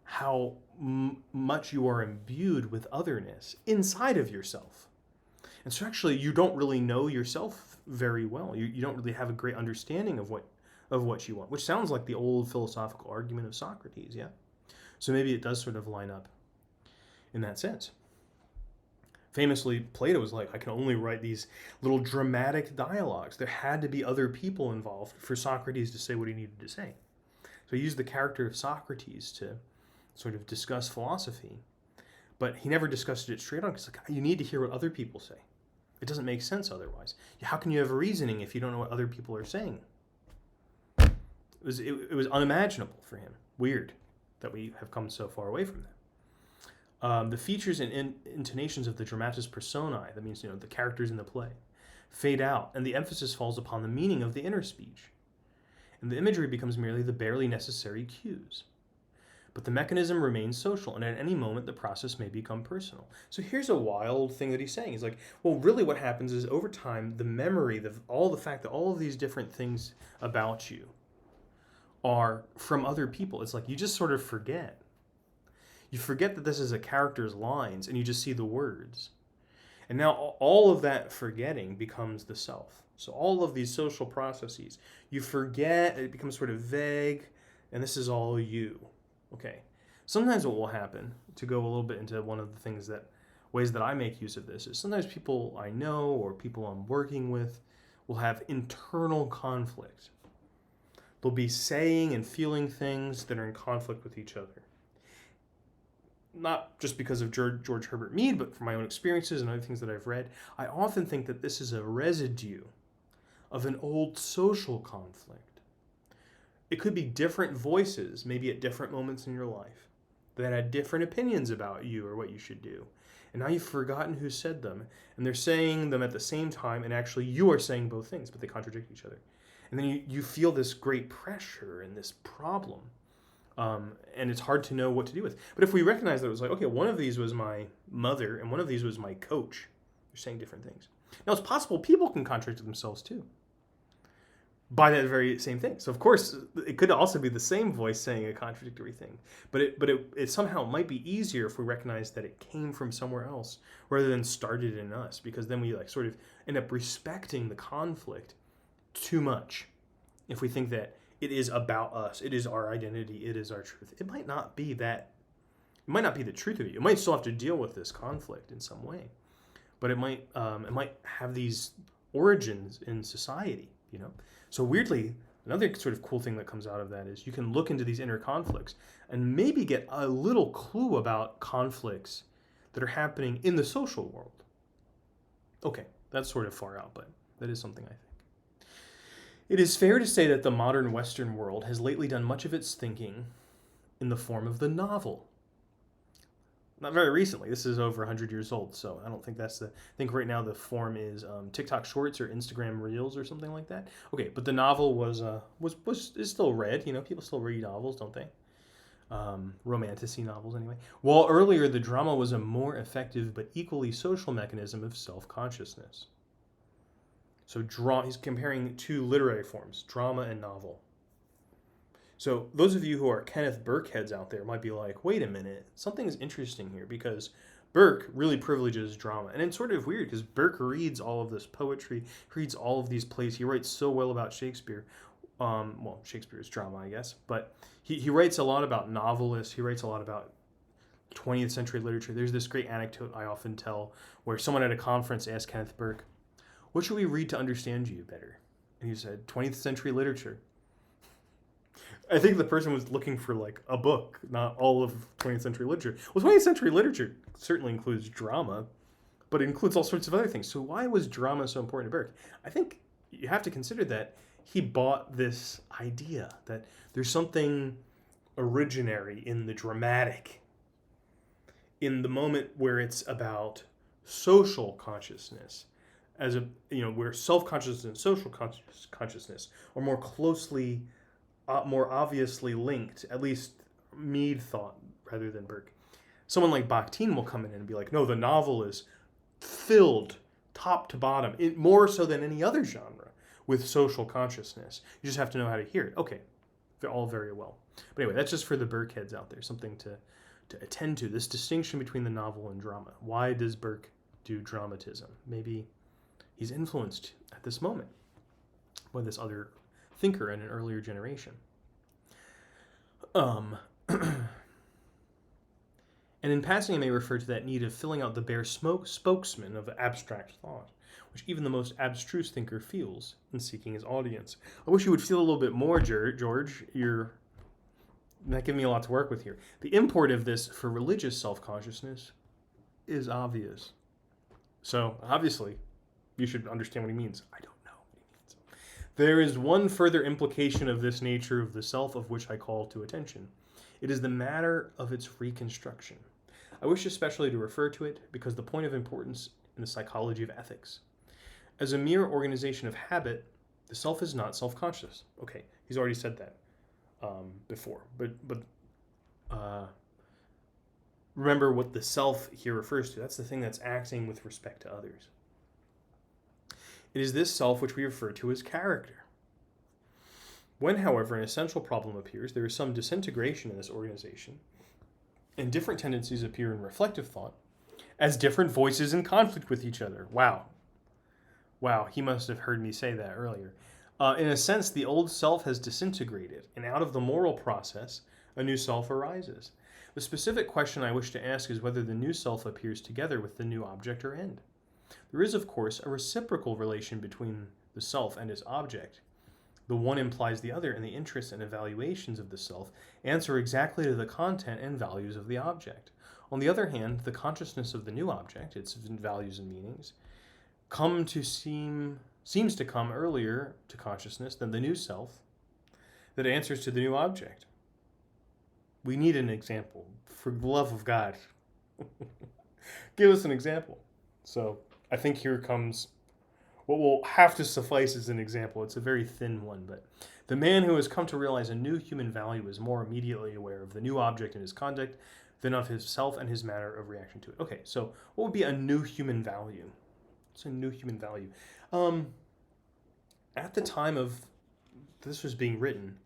how much you are imbued with otherness inside of yourself. And so actually you don't really know yourself very well. You don't really have a great understanding of what you want, which sounds like the old philosophical argument of Socrates, yeah? So maybe it does sort of line up in that sense. Famously, Plato was like, I can only write these little dramatic dialogues. There had to be other people involved for Socrates to say what he needed to say. So he used the character of Socrates to sort of discuss philosophy. But he never discussed it straight on, because like, you need to hear what other people say. It doesn't make sense otherwise. How can you have reasoning if you don't know what other people are saying? It was unimaginable for him. Weird that we have come so far away from that. The features and intonations of the dramatis personae, that means the characters in the play, fade out, and the emphasis falls upon the meaning of the inner speech. And the imagery becomes merely the barely necessary cues. But the mechanism remains social, and at any moment the process may become personal. So here's a wild thing that he's saying. He's like, well, really what happens is over time, the memory, the fact that all of these different things about you are from other people. It's like you just sort of forget. You forget that this is a character's lines, and you just see the words. And now all of that forgetting becomes the self. So all of these social processes, you forget, it becomes sort of vague, and this is all you. Okay. Sometimes what will happen, to go a little bit into one of the ways that I make use of this, is sometimes people I know or people I'm working with will have internal conflict. They'll be saying and feeling things that are in conflict with each other. Not just because of George Herbert Mead, but from my own experiences and other things that I've read, I often think that this is a residue of an old social conflict. It could be different voices, maybe at different moments in your life, that had different opinions about you or what you should do. And now you've forgotten who said them, and they're saying them at the same time, and actually you are saying both things, but they contradict each other. And then you feel this great pressure and this problem. And it's hard to know what to do with. But if we recognize that it was like, okay, one of these was my mother and one of these was my coach, they're saying different things. Now it's possible people can contradict themselves too by that very same thing. So of course it could also be the same voice saying a contradictory thing. But it somehow might be easier if we recognize that it came from somewhere else rather than started in us, because then we sort of end up respecting the conflict too much if we think that it is about us. It is our identity. It is our truth. It might not be that. It might not be the truth of you. You might still have to deal with this conflict in some way, but it might have these origins in society. So weirdly, another sort of cool thing that comes out of that is you can look into these inner conflicts and maybe get a little clue about conflicts that are happening in the social world. Okay, that's sort of far out, but that is something I think. It is fair to say that the modern Western world has lately done much of its thinking in the form of the novel. Not very recently. This is over 100 years old, so I don't think that's I think right now the form is TikTok Shorts or Instagram Reels or something like that. Okay, but the novel is still read. People still read novels, don't they? Romantic-y novels, anyway. While earlier the drama was a more effective but equally social mechanism of self-consciousness. So he's comparing two literary forms, drama and novel. So those of you who are Kenneth Burke heads out there might be like, wait a minute, something is interesting here, because Burke really privileges drama. And it's sort of weird because Burke reads all of this poetry, reads all of these plays. He writes so well about Shakespeare. Shakespeare is drama, I guess. But he writes a lot about novelists. He writes a lot about 20th century literature. There's this great anecdote I often tell where someone at a conference asked Kenneth Burke, what should we read to understand you better? And he said, 20th century literature. I think the person was looking for like a book, not all of 20th century literature. Well, 20th century literature certainly includes drama, but it includes all sorts of other things. So why was drama so important to Burke? I think you have to consider that he bought this idea that there's something originary in the dramatic, in the moment where it's about social consciousness, as where self-consciousness and social consciousness are more closely, more obviously linked. At least Mead thought, rather than Burke. Someone like Bakhtin will come in and be like, no, the novel is filled top to bottom, more so than any other genre, with social consciousness. You just have to know how to hear it. Okay, they're all very well. But anyway, that's just for the Burke heads out there, something to attend to, this distinction between the novel and drama. Why does Burke do dramatism? Maybe he's influenced at this moment by this other thinker in an earlier generation. And in passing, I may refer to that need of filling out the bare spokesman of abstract thought, which even the most abstruse thinker feels in seeking his audience. I wish you would feel a little bit more, George. You're not giving me a lot to work with here. The import of this for religious self-consciousness is obvious. So, obviously, you should understand what he means. I don't know what he means. There is one further implication of this nature of the self of which I call to attention. It is the matter of its reconstruction. I wish especially to refer to it because the point of importance in the psychology of ethics. As a mere organization of habit, the self is not self-conscious. Okay, he's already said that before, but remember what the self here refers to. That's the thing that's acting with respect to others. It is this self which we refer to as character. When, however, an essential problem appears, there is some disintegration in this organization, and different tendencies appear in reflective thought as different voices in conflict with each other. Wow, he must have heard me say that earlier. In a sense, the old self has disintegrated, and out of the moral process, a new self arises. The specific question I wish to ask is whether the new self appears together with the new object or end. There is, of course, a reciprocal relation between the self and its object. The one implies the other, and the interests and evaluations of the self answer exactly to the content and values of the object. On the other hand, the consciousness of the new object, its values and meanings, seems to come earlier to consciousness than the new self that answers to the new object. We need an example. For the love of God, give us an example. So I think here comes what will have to suffice as an example. It's a very thin one, but the man who has come to realize a new human value is more immediately aware of the new object in his conduct than of himself and his manner of reaction to it. Okay, so what would be a new human value? It's a new human value. At the time of this was being written,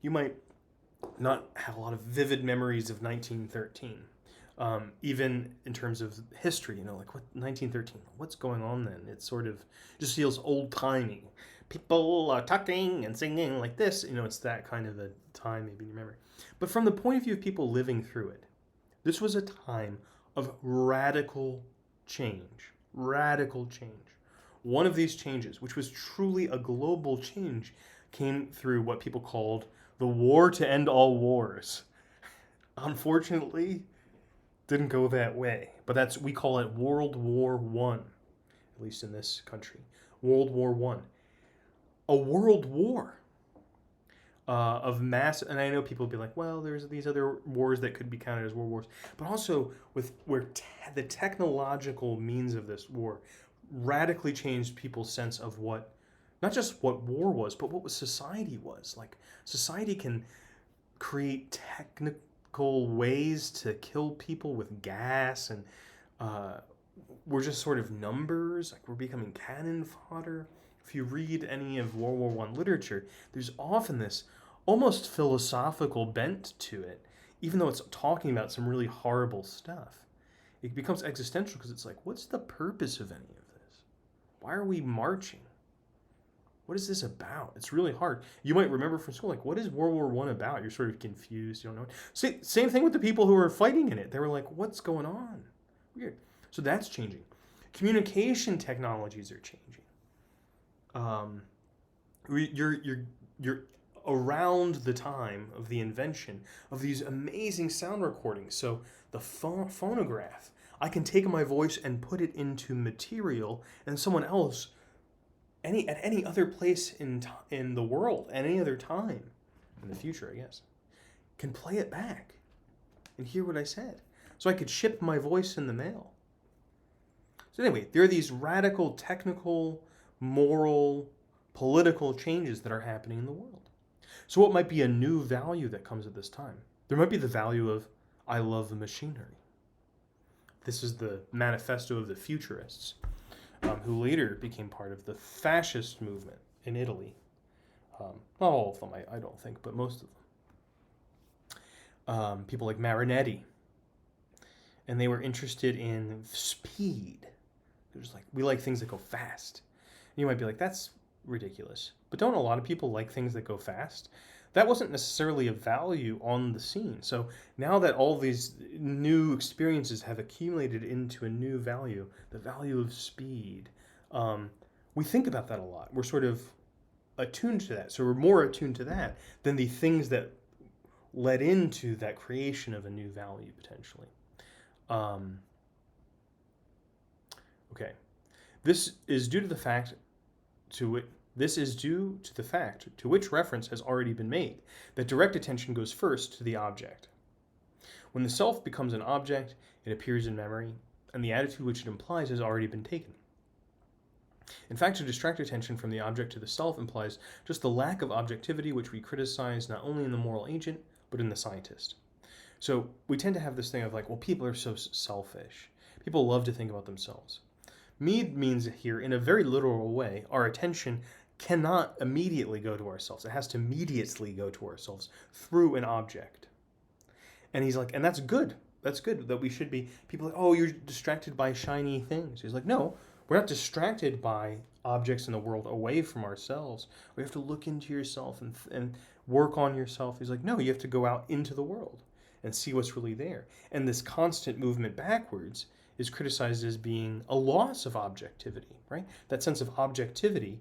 you might not have a lot of vivid memories of 1913. Even in terms of history, like what 1913, what's going on then? It sort of just feels old-timey. People are talking and singing like this. It's that kind of a time, maybe you remember. But from the point of view of people living through it, this was a time of radical change. Radical change. One of these changes, which was truly a global change, came through what people called the war to end all wars. Unfortunately, didn't go that way. But we call it World War I, at least in this country. World War I. A world war of mass, and I know people will be like, well, there's these other wars that could be counted as world wars, but also where the technological means of this war radically changed people's sense of not just what war was, but what society was. Like, society can create technical ways to kill people with gas, and we're just sort of numbers, like we're becoming cannon fodder. If you read any of World War I literature, there's often this almost philosophical bent to it, even though it's talking about some really horrible stuff. It becomes existential because it's like, what's the purpose of any of this? Why are we marching? What is this about? It's really hard. You might remember from school, like, what is World War I about? You're sort of confused. You don't know. Same thing with the people who were fighting in it. They were like, what's going on? Weird. So that's changing. Communication technologies are changing. You're around the time of the invention of these amazing sound recordings. So the phonograph, I can take my voice and put it into material, and someone else, at any other place in the world, at any other time in the future, I guess, can play it back and hear what I said. So I could ship my voice in the mail. So anyway, there are these radical technical, moral, political changes that are happening in the world. So what might be a new value that comes at this time? There might be the value of, I love the machinery. This is the manifesto of the futurists, who later became part of the fascist movement in Italy. Not all of them, I don't think, but most of them. People like Marinetti. And they were interested in speed. They're just like, we like things that go fast. And you might be like, that's ridiculous. But don't a lot of people like things that go fast? That wasn't necessarily a value on the scene. So now that all these new experiences have accumulated into a new value, the value of speed, we think about that a lot. We're sort of attuned to that. So we're more attuned to that than the things that led into that creation of a new value, potentially. Okay. This is due to the fact to which reference has already been made, that direct attention goes first to the object. When the self becomes an object, it appears in memory, and the attitude which it implies has already been taken. In fact, to distract attention from the object to the self implies just the lack of objectivity which we criticize not only in the moral agent, but in the scientist. So we tend to have this thing of like, well, people are so selfish. People love to think about themselves. Mead means here, in a very literal way, our attention cannot immediately go to ourselves. It has to immediately go to ourselves through an object. And he's like, and that's good. That's good that we should be. People are like, oh, you're distracted by shiny things. He's like, no, we're not distracted by objects in the world away from ourselves. We have to look into yourself and work on yourself. He's like, no, you have to go out into the world and see what's really there. And this constant movement backwards is criticized as being a loss of objectivity, right? That sense of objectivity,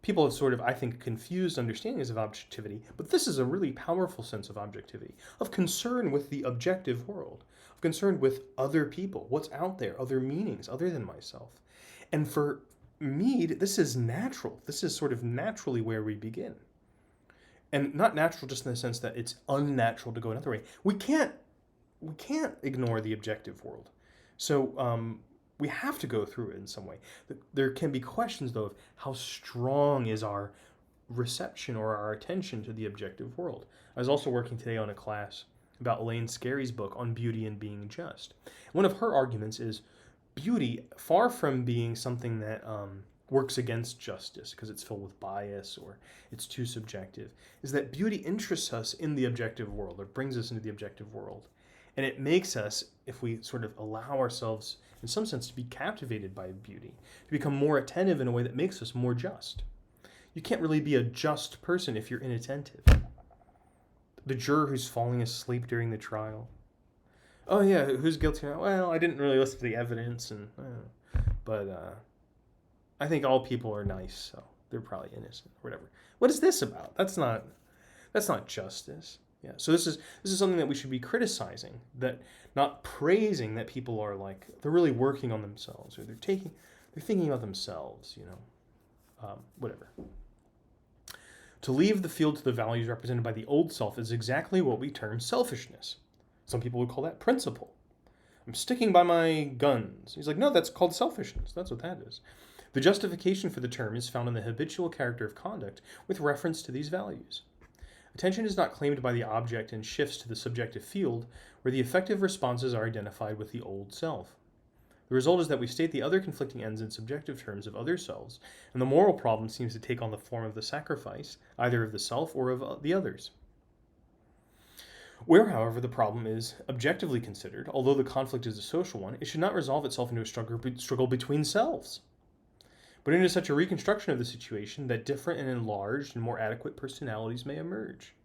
people have sort of, I think, confused understandings of objectivity, but this is a really powerful sense of objectivity, of concern with the objective world, of concern with other people, what's out there, other meanings other than myself. And for Mead, this is natural. This is sort of naturally where we begin. And not natural just in the sense that it's unnatural to go another way. We can't ignore the objective world. So we have to go through it in some way. There can be questions, though, of how strong is our reception or our attention to the objective world. I was also working today on a class about Elaine Scarry's book on beauty and being just. One of her arguments is beauty, far from being something that works against justice because it's filled with bias or it's too subjective, is that beauty interests us in the objective world, or brings us into the objective world. And it makes us, if we sort of allow ourselves, in some sense, to be captivated by beauty, to become more attentive in a way that makes us more just. You can't really be a just person if you're inattentive. The juror who's falling asleep during the trial. Oh yeah, who's guilty now? Well, I didn't really listen to the evidence, but I think all people are nice, so they're probably innocent, or whatever. What is this about? That's not justice. Yeah, so this is something that we should be criticizing, that not praising that people are like they're really working on themselves, or they're thinking about themselves, whatever. To leave the field to the values represented by the old self is exactly what we term selfishness. Some people would call that principle. I'm sticking by my guns. He's like, no, that's called selfishness. That's what that is. The justification for the term is found in the habitual character of conduct with reference to these values. Attention is not claimed by the object and shifts to the subjective field, where the effective responses are identified with the old self. The result is that we state the other conflicting ends in subjective terms of other selves, and the moral problem seems to take on the form of the sacrifice, either of the self or of the others. Where, however, the problem is objectively considered, although the conflict is a social one, it should not resolve itself into a struggle between selves, but into such a reconstruction of the situation that different and enlarged and more adequate personalities may emerge.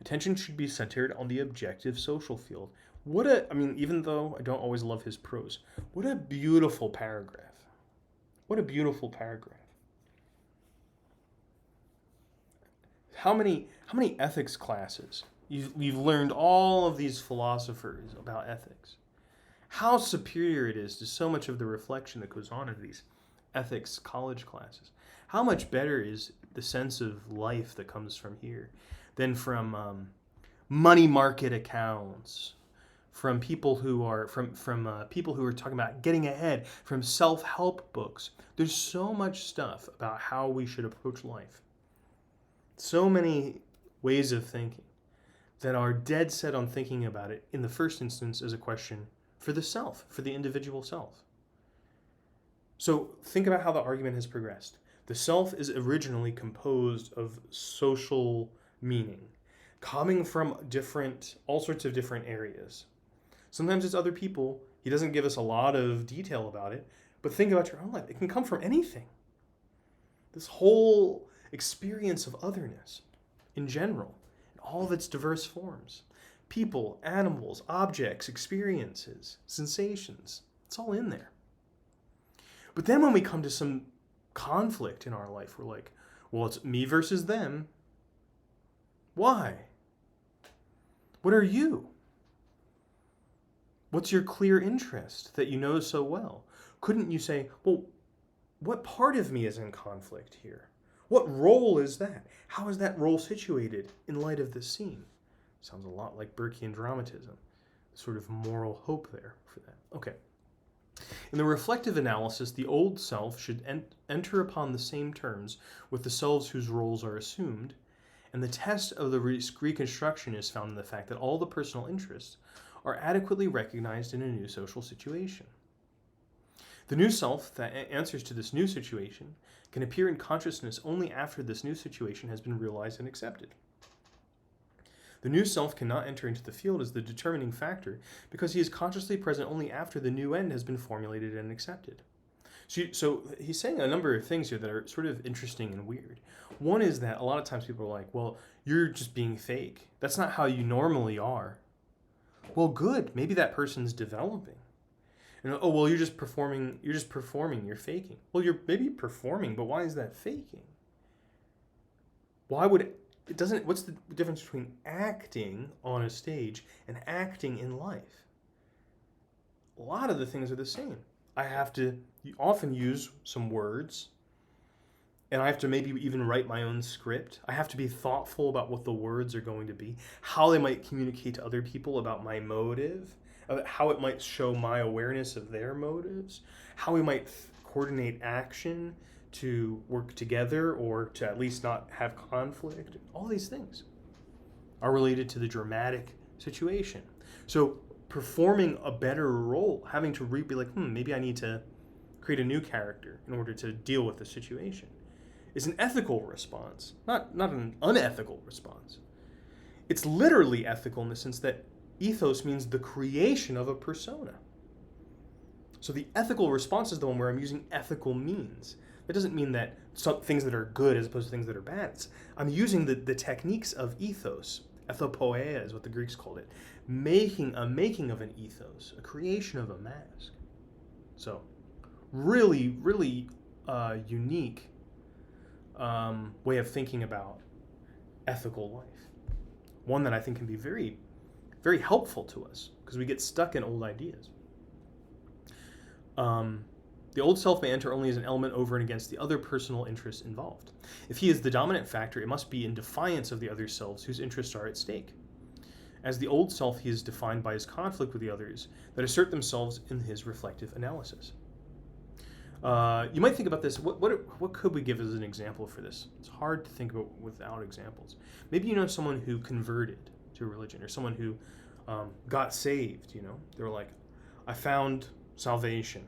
Attention should be centered on the objective social field. Even though I don't always love his prose, what a beautiful paragraph. What a beautiful paragraph. How many ethics classes? You've learned all of these philosophers about ethics. How superior it is to so much of the reflection that goes on in these ethics college classes. How much better is the sense of life that comes from here than from money market accounts, from people who are people who are talking about getting ahead, from self-help books. There's so much stuff about how we should approach life. So many ways of thinking that are dead set on thinking about it in the first instance as a question for the self, for the individual self. So think about how the argument has progressed. The self is originally composed of social meaning, coming from all sorts of different areas. Sometimes it's other people. He doesn't give us a lot of detail about it, but think about your own life. It can come from anything. This whole experience of otherness in general, in all of its diverse forms. People, animals, objects, experiences, sensations. It's all in there. But then when we come to some conflict in our life, we're like, well, it's me versus them. Why? What are you? What's your clear interest that you know so well? Couldn't you say, well, what part of me is in conflict here? What role is that? How is that role situated in light of this scene? Sounds a lot like Burkean dramatism. sort of moral hope there for that. Okay. In the reflective analysis, the old self should enter upon the same terms with the selves whose roles are assumed, and the test of the reconstruction is found in the fact that all the personal interests are adequately recognized in a new social situation. The new self that answers to this new situation can appear in consciousness only after this new situation has been realized and accepted. The new self cannot enter into the field as the determining factor because he is consciously present only after the new end has been formulated and accepted. So he's saying a number of things here that are sort of interesting and weird. One is that a lot of times people are like, well, you're just being fake. That's not how you normally are. Well, good. Maybe that person's developing. And oh, well, you're just performing, you're faking. Well, you're maybe performing, but why is that faking? What's the difference between acting on a stage and acting in life? A lot of the things are the same. I have to often use some words, and I have to maybe even write my own script. I have to be thoughtful about what the words are going to be, how they might communicate to other people about my motive, how it might show my awareness of their motives, how we might coordinate action to work together or to at least not have conflict. All these things are related to the dramatic situation. So performing a better role, having to be like, maybe I need to create a new character in order to deal with the situation, is an ethical response, not an unethical response. It's literally ethical in the sense that ethos means the creation of a persona. So the ethical response is the one where I'm using ethical means. That doesn't mean that some things that are good as opposed to things that are bad. I'm using the techniques of ethos. Ethopoeia is what the Greeks called it. Making of an ethos, a creation of a mask. So really, really unique way of thinking about ethical life. One that I think can be very, very helpful to us because we get stuck in old ideas. The old self may enter only as an element over and against the other personal interests involved. If he is the dominant factor, it must be in defiance of the other selves whose interests are at stake. As the old self, he is defined by his conflict with the others that assert themselves in his reflective analysis. You might think about this. What could we give as an example for this? It's hard to think about without examples. Maybe you know someone who converted to a religion, or someone who got saved. They were like, I found salvation.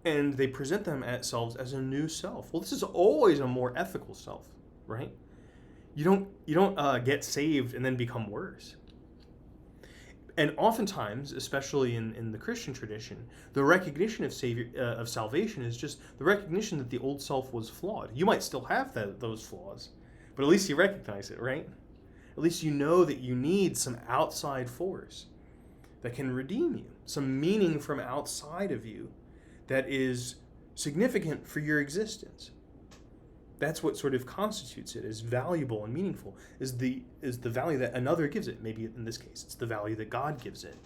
And they present themselves as a new self. Well, this is always a more ethical self, right? You don't get saved and then become worse. And oftentimes, especially in the Christian tradition, the recognition of salvation is just the recognition that the old self was flawed. You might still have those flaws, but at least you recognize it, right? At least you know that you need some outside force that can redeem you, some meaning from outside of you that is significant for your existence. That's what sort of constitutes it as valuable and meaningful, is the value that another gives it. Maybe in this case, it's the value that God gives it.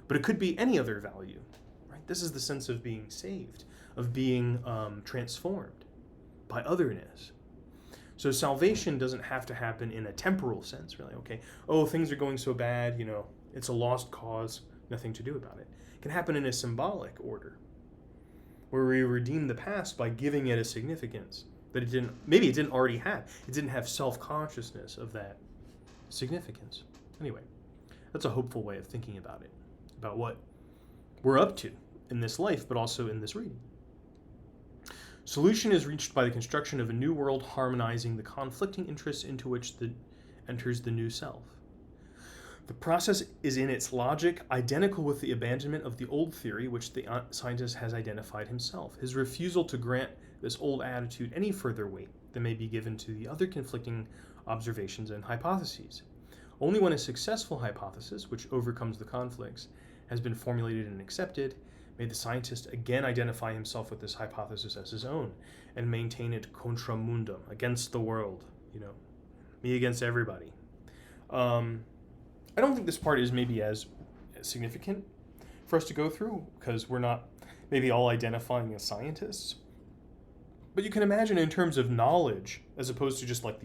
But it could be any other value, right? This is the sense of being saved, of being transformed by otherness. So salvation doesn't have to happen in a temporal sense, really. Okay, things are going so bad, it's a lost cause, nothing to do about it. It can happen in a symbolic order, where we redeem the past by giving it a significance that it didn't already have. It didn't have self-consciousness of that significance. Anyway, that's a hopeful way of thinking about it, about what we're up to in this life, but also in this reading. Solution is reached by the construction of a new world harmonizing the conflicting interests into which enters the new self. The process is in its logic identical with the abandonment of the old theory which the scientist has identified himself, his refusal to grant this old attitude any further weight than may be given to the other conflicting observations and hypotheses. Only when a successful hypothesis, which overcomes the conflicts, has been formulated and accepted, may the scientist again identify himself with this hypothesis as his own and maintain it contra mundum, against the world, me against everybody. I don't think this part is maybe as significant for us to go through because we're not maybe all identifying as scientists. But you can imagine in terms of knowledge, as opposed to just like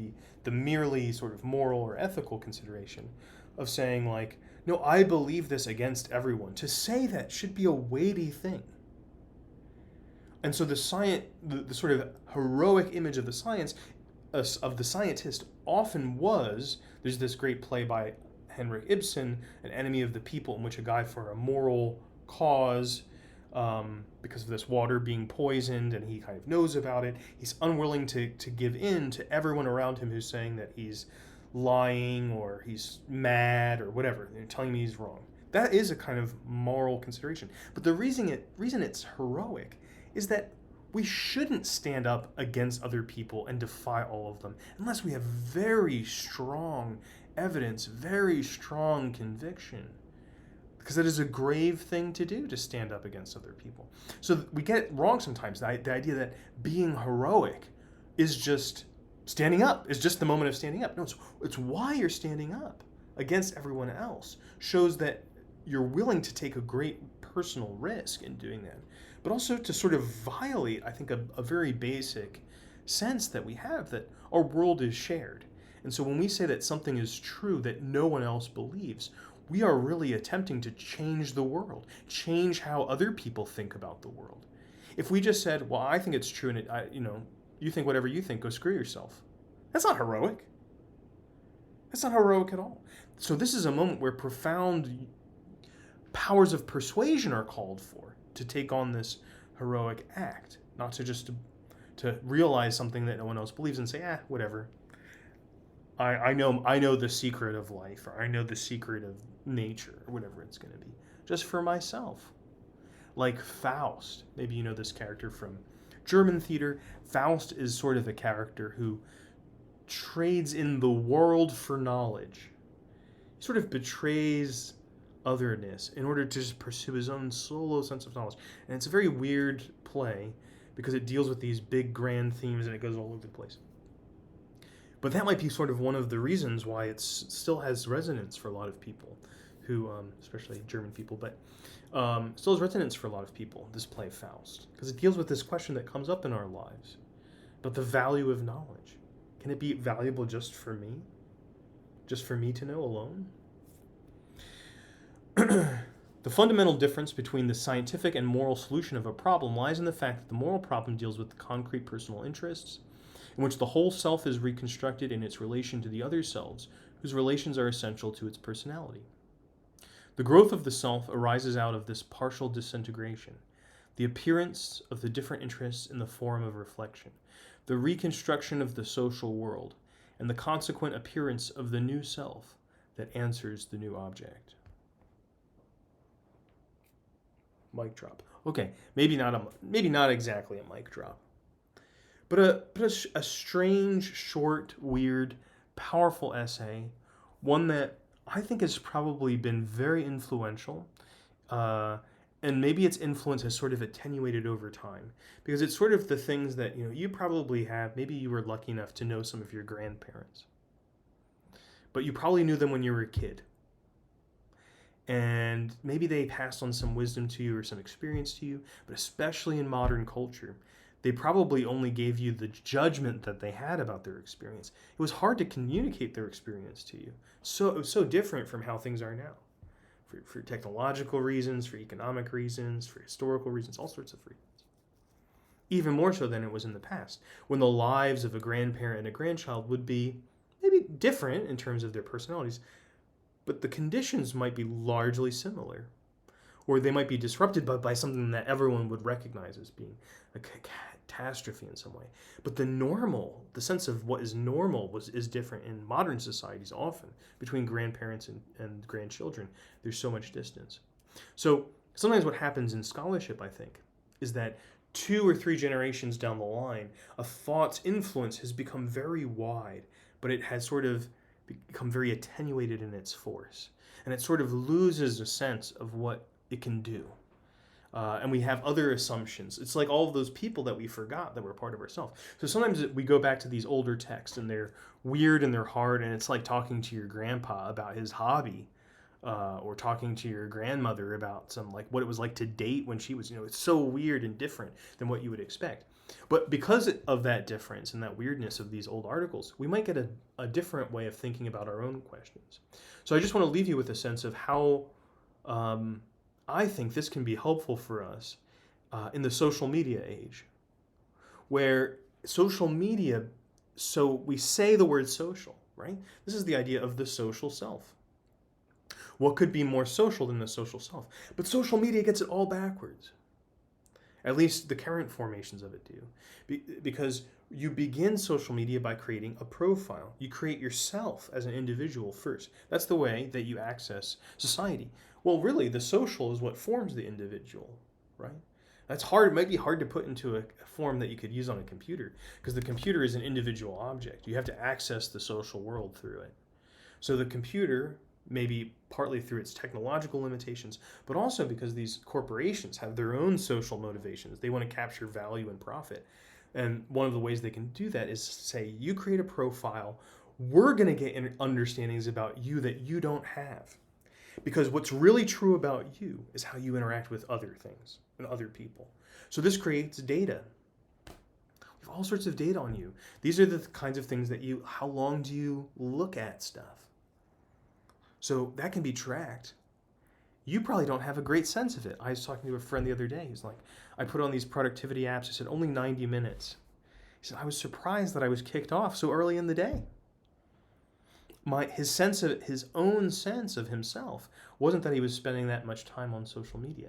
the merely sort of moral or ethical consideration, of saying, like, no, I believe this against everyone. To say that should be a weighty thing. And so the sort of heroic image of the scientist often was, there's this great play by Henrik Ibsen, An Enemy of the People, in which a guy for a moral cause, because of this water being poisoned and he kind of knows about it, he's unwilling to give in to everyone around him who's saying that he's lying or he's mad or whatever, they're telling me he's wrong. That is a kind of moral consideration. But the reason it's heroic is that we shouldn't stand up against other people and defy all of them unless we have very strong evidence, very strong conviction. Because that is a grave thing to do, to stand up against other people. So we get it wrong sometimes, the idea that being heroic is just standing up, is just the moment of standing up. No, it's why you're standing up against everyone else. Shows that you're willing to take a great personal risk in doing that. But also to sort of violate, I think, a very basic sense that we have, that our world is shared. And so when we say that something is true that no one else believes, we are really attempting to change the world, change how other people think about the world. If we just said, well, I think it's true, and you think whatever you think, go screw yourself. That's not heroic. That's not heroic at all. So this is a moment where profound powers of persuasion are called for to take on this heroic act, not to just to realize something that no one else believes and say, whatever. I know the secret of life, or I know the secret of nature, or whatever it's going to be, just for myself. Like Faust. Maybe you know this character from German theater. Faust is sort of a character who trades in the world for knowledge. He sort of betrays otherness in order to just pursue his own solo sense of knowledge. And it's a very weird play because it deals with these big grand themes and it goes all over the place. But that might be sort of one of the reasons why it still has resonance for a lot of people who, especially German people, but still has resonance for a lot of people, this play Faust, because it deals with this question that comes up in our lives about the value of knowledge. Can it be valuable just for me? Just for me to know alone? The fundamental difference between the scientific and moral solution of a problem lies in the fact that the moral problem deals with the concrete personal interests, in which the whole self is reconstructed in its relation to the other selves, whose relations are essential to its personality. The growth of the self arises out of this partial disintegration, the appearance of the different interests in the form of reflection, the reconstruction of the social world, and the consequent appearance of the new self that answers the new object. Mic drop. Okay, maybe not exactly a mic drop. But a strange, short, weird, powerful essay, one that I think has probably been very influential, and maybe its influence has sort of attenuated over time, because it's sort of the things that you probably have. Maybe you were lucky enough to know some of your grandparents, but you probably knew them when you were a kid, and maybe they passed on some wisdom to you or some experience to you. But especially in modern culture, they probably only gave you the judgment that they had about their experience. It was hard to communicate their experience to you. So it was so different from how things are now. For technological reasons, for economic reasons, for historical reasons, all sorts of reasons. Even more so than it was in the past, when the lives of a grandparent and a grandchild would be maybe different in terms of their personalities, but the conditions might be largely similar. Or they might be disrupted by something that everyone would recognize as being a catastrophe in some way. But the sense of what is normal is different in modern societies often. Between grandparents and grandchildren, there's so much distance. So sometimes what happens in scholarship, I think, is that 2 or 3 generations down the line, a thought's influence has become very wide, but it has sort of become very attenuated in its force. And it sort of loses a sense of what it can do. And we have other assumptions. It's like all of those people that we forgot that were part of ourselves. So sometimes we go back to these older texts and they're weird and they're hard, and it's like talking to your grandpa about his hobby, or talking to your grandmother about what it was like to date when she was, it's so weird and different than what you would expect. But because of that difference and that weirdness of these old articles, we might get a different way of thinking about our own questions. So I just want to leave you with a sense of how I think this can be helpful for us in the social media age, where social media, so we say the word social, right? This is the idea of the social self. What could be more social than the social self? But social media gets it all backwards. At least the current formations of it do. Because you begin social media by creating a profile. You create yourself as an individual first. That's the way that you access society. Well, really, the social is what forms the individual, right? That's hard. It might be hard to put into a form that you could use on a computer, because the computer is an individual object. You have to access the social world through it. So the computer, maybe partly through its technological limitations, but also because these corporations have their own social motivations. They want to capture value and profit. And one of the ways they can do that is say, you create a profile, we're going to get understandings about you that you don't have. Because what's really true about you is how you interact with other things and other people. So this creates data. We have all sorts of data on you. These are the kinds of things that how long do you look at stuff? So that can be tracked. You probably don't have a great sense of it. I was talking to a friend the other day. He's like, I put on these productivity apps. I said, only 90 minutes. He said, I was surprised that I was kicked off so early in the day. His own sense of himself wasn't that he was spending that much time on social media.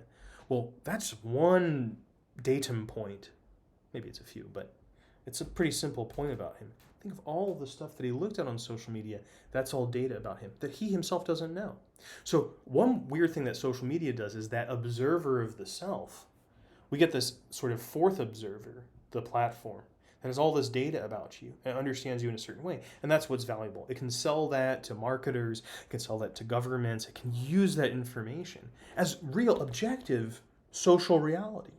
Well, that's one datum point. Maybe it's a few, but it's a pretty simple point about him. Think of all the stuff that he looked at on social media. That's all data about him that he himself doesn't know. So one weird thing that social media does is that observer of the self. We get this sort of fourth observer, the platform, and has all this data about you and understands you in a certain way. And that's what's valuable. It can sell that to marketers. It can sell that to governments. It can use that information as real, objective social reality.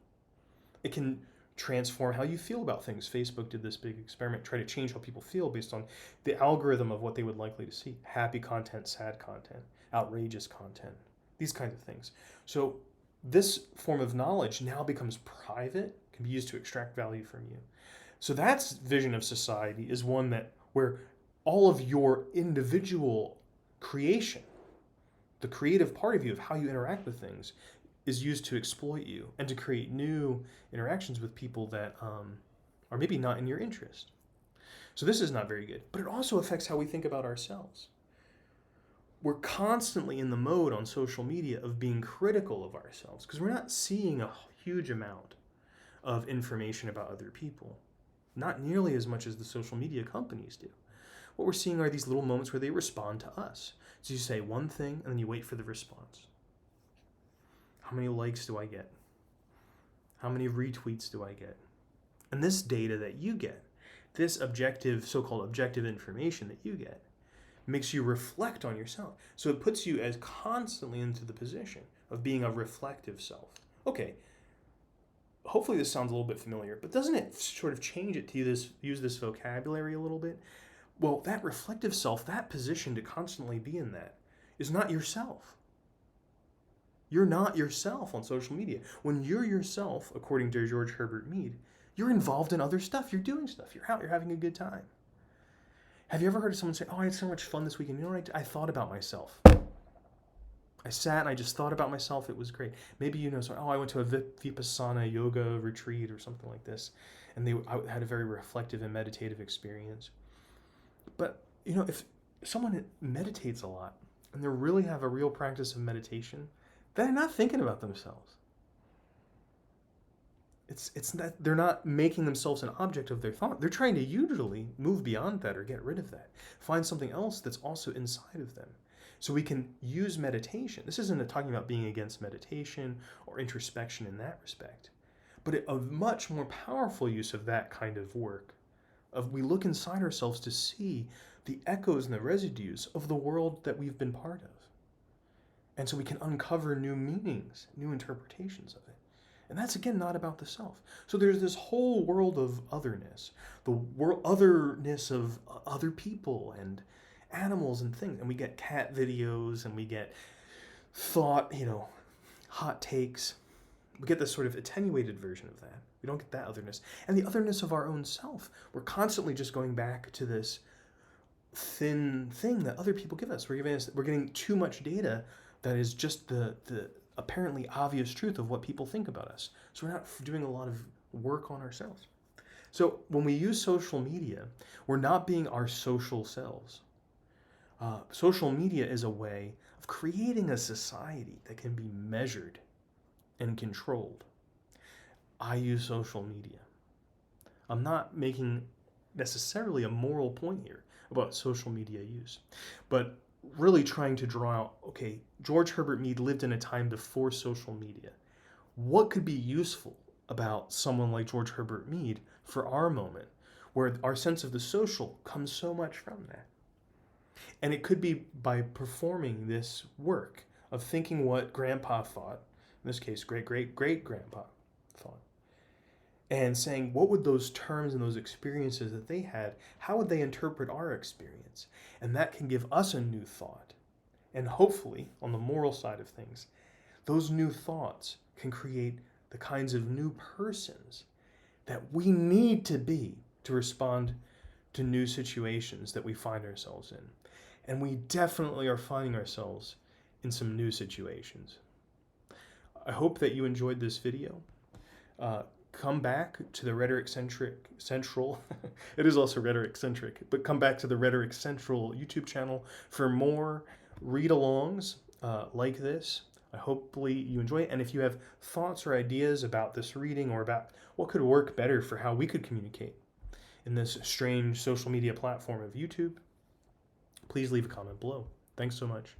It can transform how you feel about things. Facebook did this big experiment, try to change how people feel based on the algorithm of what they would likely to see. Happy content, sad content, outrageous content, these kinds of things. So this form of knowledge now becomes private, can be used to extract value from you. So that's vision of society is one where all of your individual creation, the creative part of you of how you interact with things, is used to exploit you and to create new interactions with people that are maybe not in your interest. So this is not very good, but it also affects how we think about ourselves. We're constantly in the mode on social media of being critical of ourselves because we're not seeing a huge amount of information about other people, not nearly as much as the social media companies do. What we're seeing are these little moments where they respond to us. So you say one thing and then you wait for the response. How many likes do I get? How many retweets do I get? And this data that you get, this objective, so-called objective information that you get, makes you reflect on yourself. So it puts you as constantly into the position of being a reflective self. Okay, hopefully this sounds a little bit familiar, but doesn't it sort of change it to use this vocabulary a little bit? Well, that reflective self, that position to constantly be in that, is not yourself. You're not yourself on social media. When you're yourself, according to George Herbert Mead, you're involved in other stuff. You're doing stuff. You're out. You're having a good time. Have you ever heard someone say, oh, I had so much fun this weekend. You know what? I thought about myself. I sat and I just thought about myself. It was great. Maybe you know, I went to a Vipassana yoga retreat or something like this. And I had a very reflective and meditative experience. But, you know, if someone meditates a lot and they really have a real practice of meditation, they're not thinking about themselves. It's not, they're not making themselves an object of their thought. They're trying to usually move beyond that or get rid of that. Find something else that's also inside of them. So we can use meditation. This isn't talking about being against meditation or introspection in that respect, but a much more powerful use of that kind of work. We look inside ourselves to see the echoes and the residues of the world that we've been part of. And so we can uncover new meanings, new interpretations of it. And that's, again, not about the self. So there's this whole world of otherness, otherness of other people and animals and things. And we get cat videos and we get thought, hot takes. We get this sort of attenuated version of that. We don't get that otherness. And the otherness of our own self. We're constantly just going back to this thin thing that other people give us. We're getting too much data that is just the apparently obvious truth of what people think about us. So we're not doing a lot of work on ourselves. So when we use social media, we're not being our social selves. Social media is a way of creating a society that can be measured and controlled. I use social media. I'm not making necessarily a moral point here about social media use, but really trying to draw out, okay, George Herbert Mead lived in a time before social media. What could be useful about someone like George Herbert Mead for our moment, where our sense of the social comes so much from that? And it could be by performing this work of thinking what grandpa thought, in this case, great-great-great-grandpa thought, and saying, what would those terms and those experiences that they had, how would they interpret our experience? And that can give us a new thought. And hopefully, on the moral side of things, those new thoughts can create the kinds of new persons that we need to be to respond to new situations that we find ourselves in. And we definitely are finding ourselves in some new situations. I hope that you enjoyed this video. Come back to the Rhetoric Central. It is also Rhetoric Centric, but come back to the Rhetoric Central YouTube channel for more read-alongs like this. Hopefully you enjoy it. And if you have thoughts or ideas about this reading or about what could work better for how we could communicate in this strange social media platform of YouTube, please leave a comment below. Thanks so much.